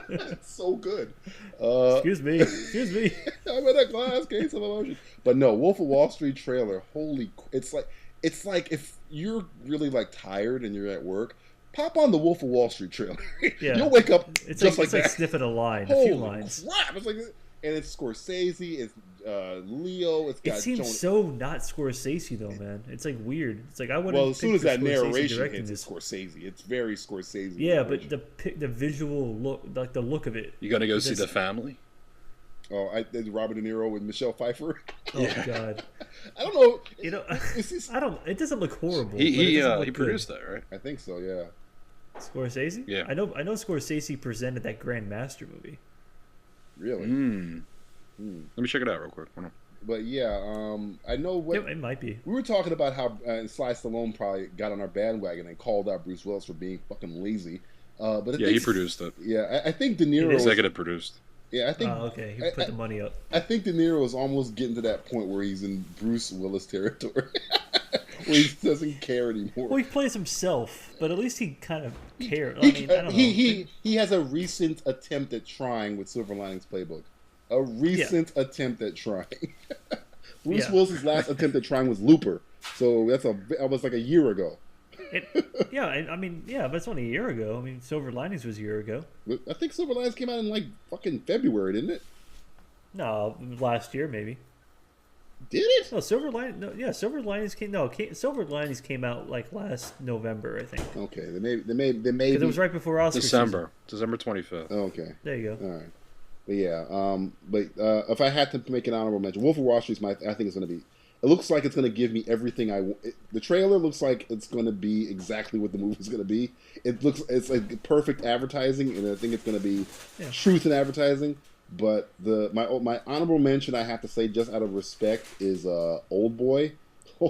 It's so good. Excuse me. I'm in a glass case of emotion. But no, Wolf of Wall Street trailer. It's like if you're really like tired and you're at work, pop on the Wolf of Wall Street trailer. Yeah. You'll wake up It's just like that. sniffing a line, Holy a few lines. crap! It's like, and it's Scorsese, it's Leo, it's got It seems Jonah. so not Scorsese though, man. It's like weird. It's like I wouldn't. Well, as soon as that Scorsese narration directing hits, it's this. Scorsese. It's very Scorsese. Yeah, but narration. the visual look, like the look of it. You gonna go see This- The Family? Oh, Robert De Niro with Michelle Pfeiffer. Oh Yeah. God. I don't know. You know, Is this- I don't. It doesn't look horrible. but it He doesn't look he good. produced that, right? I think so. Yeah. Scorsese. Yeah. I know Scorsese presented that Grand Master movie. Really. Let me check it out real quick. Hold on. But yeah, I know what It might be. we were talking about. How Sly Stallone probably got on our bandwagon and called out Bruce Willis for being fucking lazy. But I Yeah, think, he produced it. Yeah, I think De Niro. Executive produced. Yeah, I think. Oh, okay. He put the money up. I think De Niro is almost getting to that point where he's in Bruce Willis territory, where he doesn't care anymore. Well, he plays himself, but at least he kind of cares. I mean, I don't know. He has a recent attempt at trying with Silver Linings Playbook. A recent attempt at trying. Bruce Willis's last attempt at trying was Looper, so that was like a year ago. I mean, but it's only a year ago. I mean, Silver Linings was a year ago. I think Silver Linings came out in like fucking February, didn't it? No, last year maybe. Did it? No, Silver Linings came out like last November, I think. Okay, they may. Because it was right before Oscar December 25th. Okay, There you go. all right. But yeah, if I had to make an honorable mention, Wolf of Wall Street I think it's going to be. It looks like it's going to give me everything I want. The trailer looks like it's going to be exactly what the movie's going to be. It's like perfect advertising, and I think it's going to be truth in advertising. But my honorable mention, I have to say, just out of respect, is Old Boy.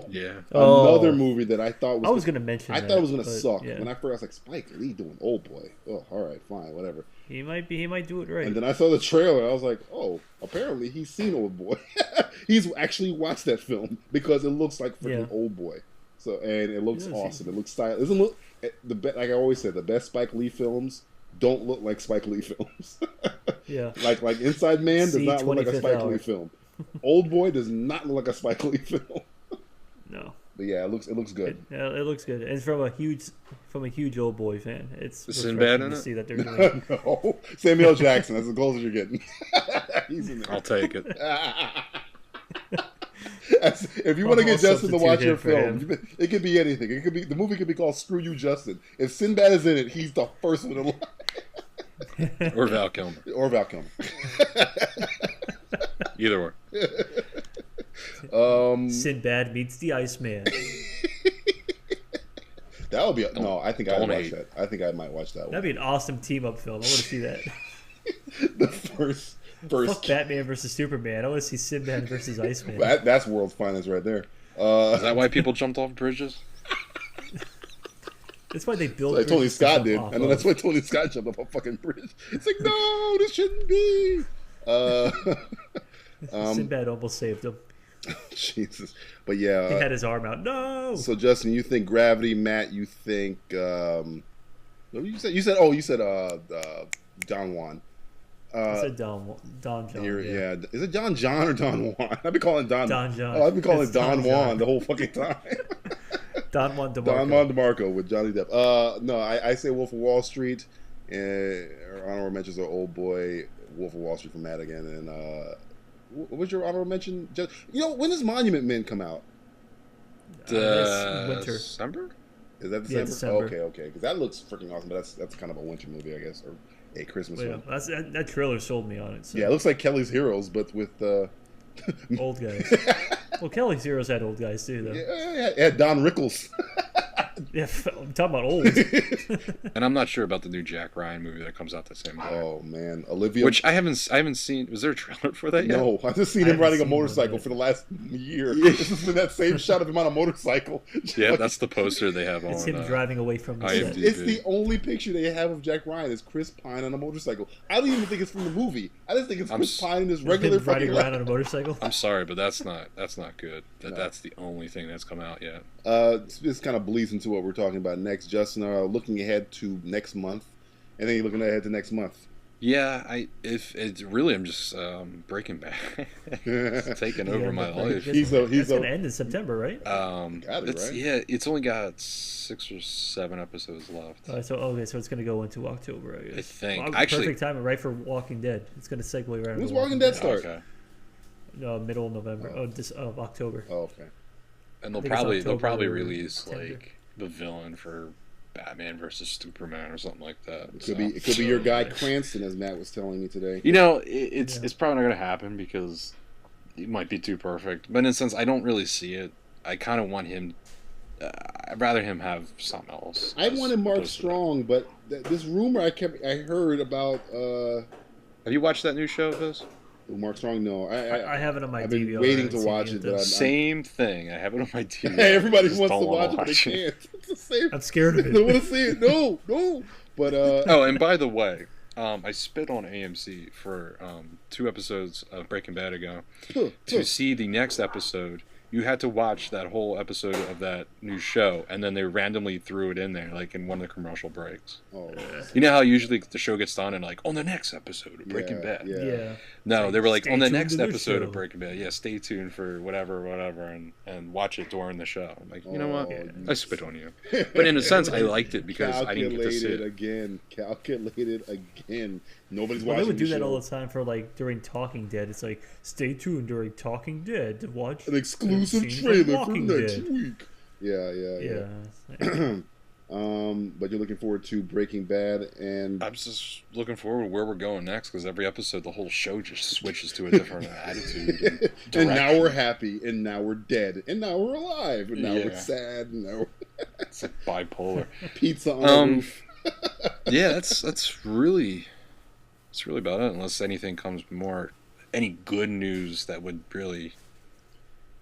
Yeah. Another movie that I thought was. I was going to mention. I thought it was going to but, suck. yeah. When I first, I was like, Spike Lee doing Old Boy. Oh, all right, fine, whatever. He might do it right. And then I saw the trailer. I was like, oh, apparently he's seen Old Boy. He's actually watched that film because it looks like freaking Old Boy. So and it looks awesome. It looks stylish. It doesn't look like I always say, the best Spike Lee films don't look like Spike Lee films. Yeah. Like Inside Man does not look like a 25th Spike Hour. Lee film. Old Boy does not look like a Spike Lee film. No. But yeah, it looks good. It looks good, and from a huge Old Boy fan, it's Sinbad refreshing in to it? see that they're doing. No, Samuel L. Jackson. That's as close as you're getting. He's in there. I'll take it. If you want to get I'll Justin to watch your substitute film, him. it could be anything. It could be the movie could be called "Screw You, Justin." If Sinbad is in it, he's the first one in line. Or Val Kilmer. Or Val Kilmer. Either or. Sinbad meets the Iceman. That would be no. I think I'd Don't watch hate. that. I think I might watch that one. That'd be an awesome team up film. I want to see that. The first. Fuck Batman versus Superman. I want to see Sinbad versus Iceman. That's world's finest right there. Is that why people jumped off bridges? That's why they built. Like Tony bridges to Scott jump did, off and then of. that's why Tony Scott jumped up a fucking bridge. It's like, no, this shouldn't be. Sinbad almost saved him. Jesus, but yeah. He had his arm out. No. So Justin, you think Gravity? Matt, you think? What you said? You said Don Juan. I said Don John. Yeah. Is it Don John or Don Juan? I've been calling Don. Don John. Oh, I've been calling It's it Don Don Juan John. the whole fucking time. Don Juan DeMarco. Don Juan DeMarco with Johnny Depp. No, I say Wolf of Wall Street. Our honorable mentions are Old Boy, Wolf of Wall Street from Matt again, and what was your honorable mention? When does Monument Men come out? It's winter. December? Is that December? Yeah, December. Okay. Because that looks freaking awesome, but that's kind of a winter movie, I guess, or a Christmas Well, one. yeah, that trailer sold me on it. So. Yeah, it looks like Kelly's Heroes, but with Old guys. Well, Kelly's Heroes had old guys too, though. it had Don Rickles. Yeah, I'm talking about old. And I'm not sure about the new Jack Ryan movie that comes out the same day. Oh man, Olivia. Which I haven't seen. Was there a trailer for that yet? No, I've just seen I him riding a haven't seen one motorcycle yet. for the last year. This has been that same shot of him on a motorcycle. Yeah, that's the poster they have on. It's him driving away from the IMDb. set. It's the only picture they have of Jack Ryan is Chris Pine on a motorcycle. I don't even think it's from the movie. I just think it's Chris Pine in his regular Him riding fucking around on a motorcycle. I'm sorry, but that's not good. That's the only thing that's come out yet. This kind of bleeds into what we're talking about next. Justin, looking ahead to next month, and then you're looking ahead to next month. Yeah, I'm just Breaking Bad. It's taking over my life. He's That's going to end in September, right? right? Yeah, it's only got 6 or 7 episodes left. So it's going to go into October, I guess. I think. Well, Actually, perfect timing, right for Walking Dead. It's going to segue right When's into Walking Dead start? Okay. Middle of November. Of October. Oh, okay. And I they'll think it's October probably or release September. like the villain for Batman versus Superman or something like that. It could be your guy Cranston, as Matt was telling me today. You know, it's probably not going to happen because it might be too perfect. But in a sense, I don't really see it. I kind of want him. I'd rather him have something else. I wanted Mark Strong, but this rumor I heard about. Have you watched that new show of his? Mark Strong, no. I have it on my I've DVR. been waiting to watch it, but Same thing. I have it on my TV. everybody Just wants don't to watch wanna it, but they can't. It's the same. I'm scared of They it. want to see it. No. But Oh, and by the way, I spit on AMC for 2 episodes of Breaking Bad ago. To see the next episode, you had to watch that whole episode of that new show, and then they randomly threw it in there, like in one of the commercial breaks. Oh, You know how usually the show gets done and like, on the next episode of Breaking Bad. Yeah. No, they were like, Stay on the tuned next to this episode show. of Breaking Bad. Yeah, stay tuned for whatever, and watch it during the show. I'm like, you know what? I spit on you. But in a sense, I liked it because I didn't get to see it. Calculated again. Nobody's Well, watching they would do the that show. all the time for like during Talking Dead. It's like stay tuned during Talking Dead to watch An exclusive scenes from trailer for Walking next Dead. week. Yeah. Yeah. But you're looking forward to Breaking Bad, and I'm just looking forward to where we're going next because every episode, the whole show just switches to a different attitude. and now we're happy, and now we're dead, and now we're alive, and now we're Yeah. sad, and now It's like bipolar. we're pizza on the roof. Yeah, that's really about it. Unless anything comes any good news that would really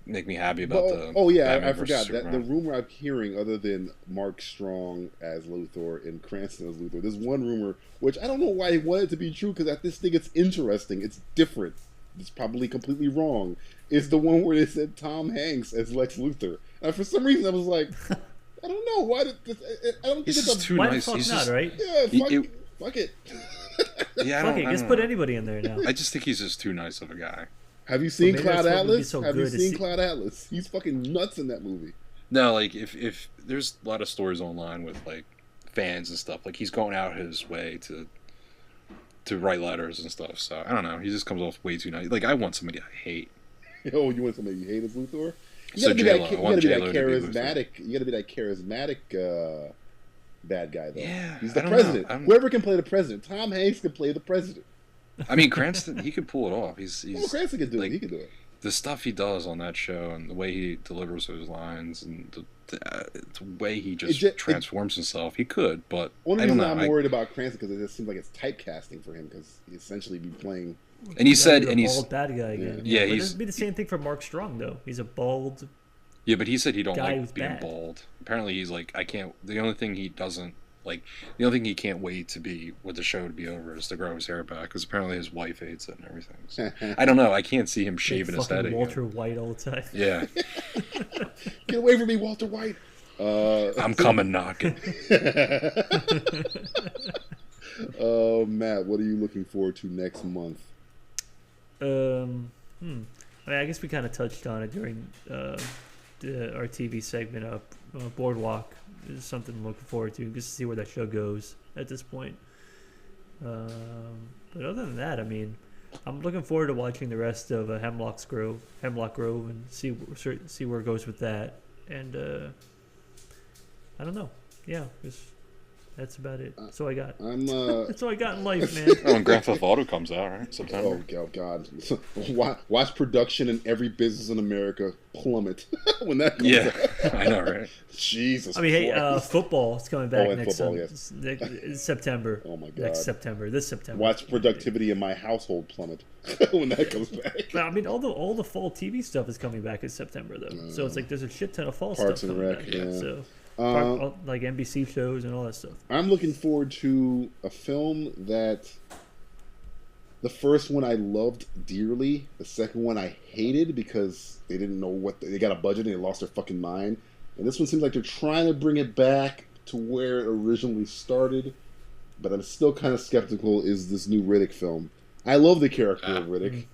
make me happy about the. Batman I versus forgot that the Superman. rumor I'm hearing, other than Mark Strong as Luthor and Cranston as Luthor, there's one rumor which I don't know why he wanted it to be true because I just think it's interesting. It's different. It's probably completely wrong. It's the one where they said Tom Hanks as Lex Luthor, and for some reason I was like, I don't know why. I don't think He's it's just a too Why nice. the fuck He's not, just, right? yeah. Fuck it. Yeah, I Fuck don't, it, I just don't put know. anybody in there now. I just think he's just too nice of a guy. Have you seen maybe Cloud that's what would be Atlas? so Have you good to seen see- Cloud Atlas? He's fucking nuts in that movie. No, like if there's a lot of stories online with like fans and stuff, like he's going out his way to write letters and stuff. So I don't know. He just comes off way too nice. Like I want somebody I hate. Oh, you want somebody you hate as Luthor? You gotta be that charismatic. You gotta be that charismatic bad guy though. Yeah, he's the president. Whoever can play the president. Tom Hanks can play the president. I mean, Cranston, he could pull it off. Cranston can do like, it. He can do it. The stuff he does on that show and the way he delivers those lines and the way he just transforms himself, he could. But only reason I'm worried about Cranston because it just seems like it's typecasting for him because he essentially be playing. And he said, and he's bald bad guy again. Yeah, but it'd be the same thing for Mark Strong though. He's a bald. Yeah, but he said he don't like being bad. bald. Apparently, he's like, I can't. The only thing he doesn't like, the only thing he can't wait to be with the show to be over is to grow his hair back because apparently his wife hates it and everything. So, I don't know. I can't see him shaving his head. Walter White all the time. Yeah. Get away from me, Walter White. I'm coming knocking. Matt, what are you looking forward to next month? I mean, I guess we kind of touched on it during our TV segment. Boardwalk is something I'm looking forward to just to see where that show goes at this point. But other than that, I mean, I'm looking forward to watching the rest of Hemlock Grove, and see where it goes with that. And I don't know. Yeah, that's about it. That's all I got. That's all I got in life, man. Oh, and Grand Theft Auto comes out, right? September. Oh, God. Watch production in every business in America plummet when that comes out. Yeah, I know, right? Jesus. I mean, hey, football is coming back next September. Oh, my God. This September. Watch productivity in my household plummet when that comes back. I mean, all the fall TV stuff is coming back in September, though. So it's like there's a shit ton of fall Parks stuff coming back. Yeah. So. Like NBC shows and all that stuff. I'm looking forward to a film that the first one I loved dearly, the second one I hated because they didn't know they got a budget and they lost their fucking mind. And this one seems like they're trying to bring it back to where it originally started, but I'm still kind of skeptical. Is this new Riddick film? I love the character of Riddick.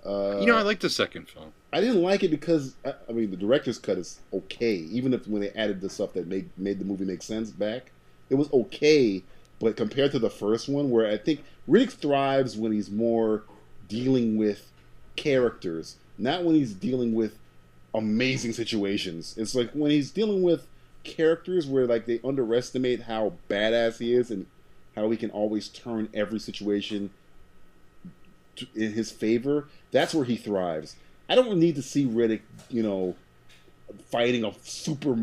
I like the second film. I didn't like it because I mean the director's cut is okay. Even if when they added the stuff that made the movie make sense back, it was okay. But compared to the first one, where I think Riddick thrives when he's more dealing with characters, not when he's dealing with amazing situations. It's like when he's dealing with characters where like they underestimate how badass he is and how he can always turn every situation in his favor. That's where he thrives. I don't need to see Riddick, fighting a super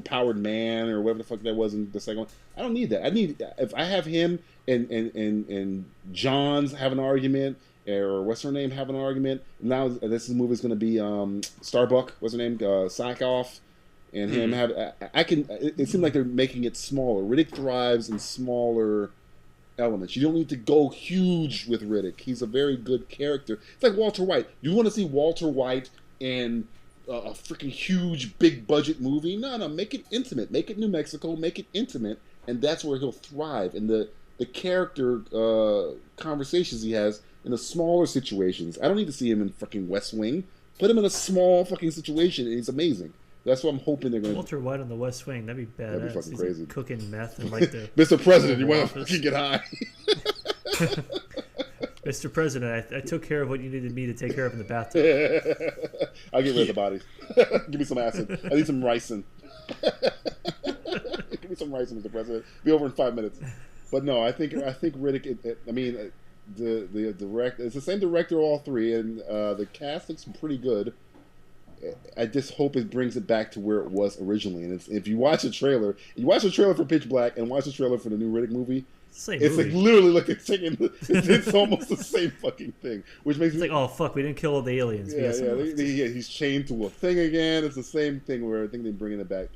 powered man or whatever the fuck that was in the second one. I don't need that. If I have him and Johns have an argument, or what's her name have an argument. Now this movie's going to be Starbuck. What's her name? Psychoff. And him have. It seems like they're making it smaller. Riddick thrives in smaller elements. You don't need to go huge with Riddick. He's a very good character. It's like Walter White. You want to see Walter White in a freaking huge, big budget movie? No. Make it intimate. Make it New Mexico. Make it intimate, and that's where he'll thrive. And the character conversations he has in the smaller situations. I don't need to see him in fucking West Wing. Put him in a small fucking situation, and he's amazing. That's what I'm hoping they're going to do. Walter White on the West Wing. That'd be badass. That'd be fucking crazy. Cooking meth and like the Mr. President, you want to fucking get high? Mr. President, I took care of what you needed me to take care of in the bathtub. I'll get rid of the bodies. Give me some acid. I need some ricin. Give me some ricin, Mr. President. Be over in 5 minutes. But no, I think Riddick. The director. It's the same director, all three, and the cast looks pretty good. I just hope it brings it back to where it was originally. And if you watch the trailer, for Pitch Black and watch the trailer for the new Riddick movie, it's like literally like it's almost the same fucking thing. Which makes me like, oh fuck, we didn't kill all the aliens. Yeah, he's chained to a thing again. It's the same thing where I think they're bringing it back.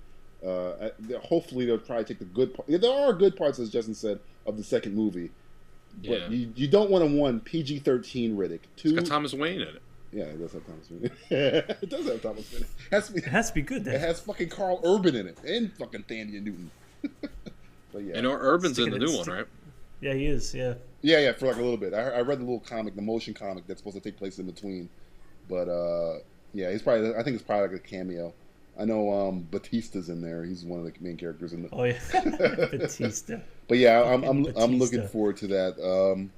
Hopefully they'll probably take the good part. There are good parts, as Justin said, of the second movie, but you don't want a PG-13 Riddick. It's got Thomas Wayne in it. Yeah, it does have Thomas Wayne. It does have Thomas Wayne. It has to be good then. It has fucking Carl Urban in it and fucking Thania Newton. But yeah, Urban's in the new one, right? Yeah, he is. Yeah. Yeah, for like a little bit. I read the little comic, the motion comic that's supposed to take place in between. But yeah, I think it's probably like a cameo. I know Batista's in there. He's one of the main characters in the. Oh yeah, Batista. But yeah, I'm looking forward to that.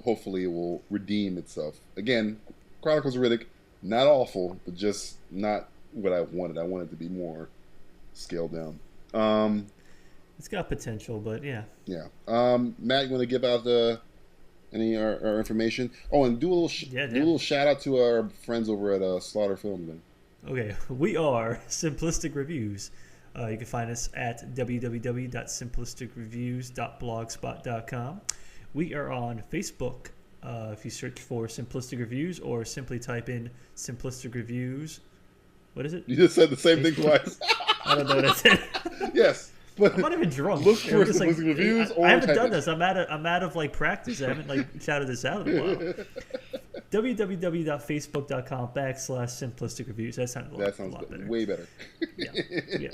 Hopefully, it will redeem itself. Again, Chronicles of Riddick, Not awful, but just not what I wanted. I wanted to be more scaled down. It's got potential, but yeah. Yeah. Matt, you want to give out any our information? Oh, and do a little shout out to our friends over at Slaughter Film then. Okay, we are Simplistic Reviews. You can find us at www.simplisticreviews.blogspot.com. We are on Facebook. If you search for Simplistic Reviews or simply type in Simplistic Reviews. What is it? You just said the same thing twice. I don't know what I said. Yes. But I'm not even drunk. Look for Simplistic Reviews. I haven't done this. I'm out of like practice. I haven't like shouted this out in a while. www.facebook.com/Simplistic Reviews. That sounds a lot better. Way better. Yeah.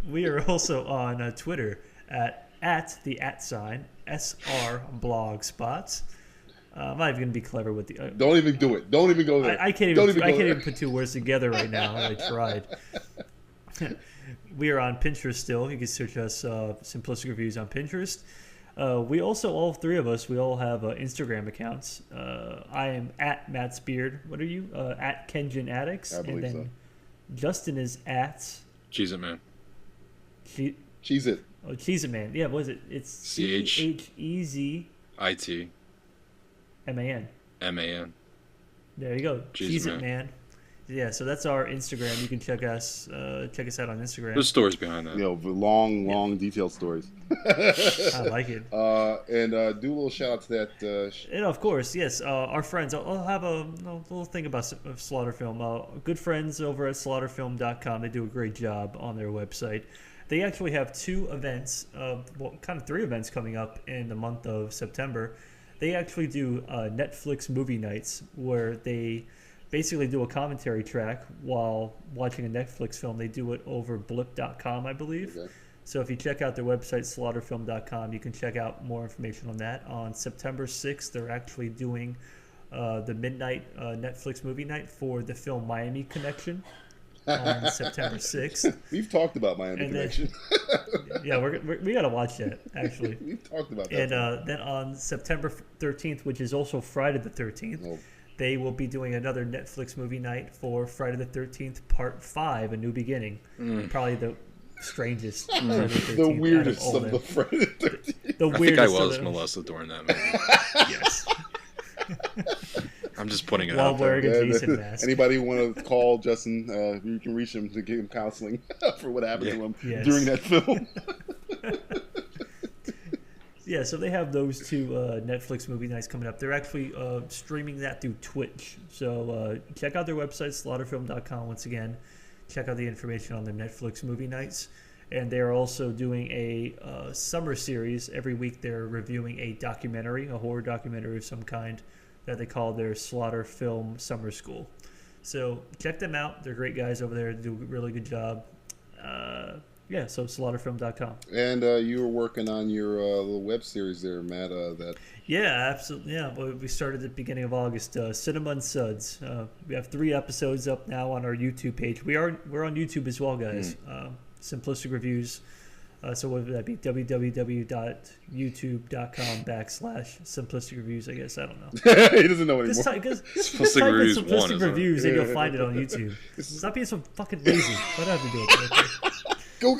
We are also on Twitter at the @SR Blogspots. I'm not even going to be clever with the. Don't even do it. Don't even go there. I can't even put two words together right now. I tried. We are on Pinterest still. You can search us Simplistic Reviews on Pinterest. We also, all three of us, we all have Instagram accounts. I am at Matt's Beard. What are you? At Kenjin Addicts. I believe so. Justin is at Cheese It Man. Cheese It. Oh, Cheese It Man. Yeah, what is it? It's CHEZITMAN. MAN. There you go. Cheese It Man. Yeah, so that's our Instagram. You can check us out on Instagram. There's stories behind that. Long, detailed stories. I like it. And do a little shout out to that. And of course, yes, our friends. I'll have a little thing about Slaughter Film. Good friends over at slaughterfilm.com. They do a great job on their website. They actually have two events, kind of three events coming up in the month of September. They actually do Netflix movie nights where they basically do a commentary track while watching a Netflix film. They do it over blip.com, I believe. Okay. So if you check out their website, slaughterfilm.com, you can check out more information on that. On September 6th, they're actually doing the midnight Netflix movie night for the film Miami Connection on September 6th. We've talked about Miami Connection. Yeah, we got to watch that, actually. We've talked about that. And then on September 13th, which is also Friday the 13th, they will be doing another Netflix movie night for Friday the 13th, Part 5, A New Beginning. Probably the strangest. The weirdest of the Friday the 13th. I think I was molested during that movie. Yes. I'm just putting it while out there. Wearing a Jason mask. Anybody want to call Justin? You can reach him to give him counseling for what happened to him during that film. Yeah, so they have those two Netflix movie nights coming up. They're actually streaming that through Twitch. So check out their website, slaughterfilm.com, once again. Check out the information on their Netflix movie nights. And they're also doing a summer series. Every week they're reviewing a documentary, a horror documentary of some kind, that they call their Slaughter Film Summer School. So check them out. They're great guys over there. They do a really good job. So slaughterfilm.com. And you were working on your little web series there, Matt. Yeah, absolutely. Yeah, we started at the beginning of August. Cinema and Suds. We have 3 episodes up now on our YouTube page. We're on YouTube as well, guys. Simplistic Reviews. So what would that be? www.youtube.com/Simplistic Reviews, I guess. I don't know. He doesn't know anymore. Simplistic Reviews 1. Simplistic Reviews, and you'll find it on YouTube. Stop being so fucking lazy. Why do I have to do it? Go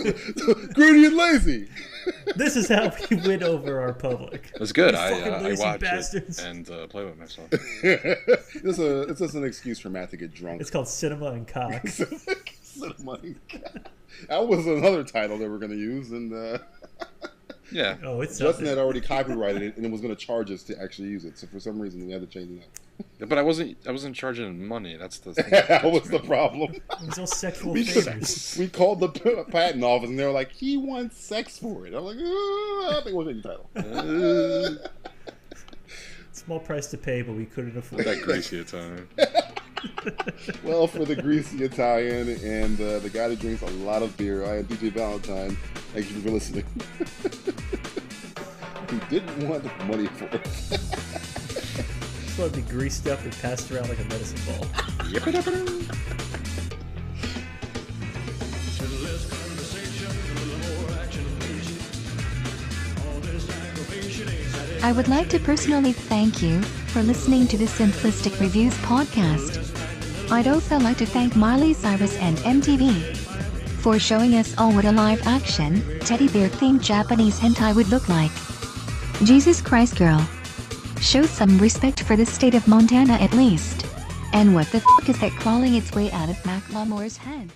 greedy and lazy. This is how we win over our public. It's good. I watch bastards. it and play with myself. It's just an excuse for Matt to get drunk. It's called Cinema and Cock. Cinema and Cock. That was another title they were going to use, and yeah. Oh, it's Justin had already copyrighted it, and it was going to charge us to actually use it. So for some reason, we had to change it up. Yeah, but I wasn't charging money. That's the thing. That was the problem. It was all sexual favors. We called the patent office, and they were like, "He wants sex for it." I'm like, "I think we'll take the title." Small price to pay, but we couldn't afford that greasy Italian. Well, for the greasy Italian and the guy that drinks a lot of beer, I am DJ Valentine. Thank you for listening. He didn't want the money for it. Just let it be greased up and passed around like a medicine ball. I would like to personally thank you for listening to the Simplistic Reviews Podcast. I'd also like to thank Miley Cyrus and MTV for showing us all what a live-action, teddy bear-themed Japanese hentai would look like. Jesus Christ, girl. Show some respect for the state of Montana at least. And what the f*** is that crawling its way out of Macklemore's head?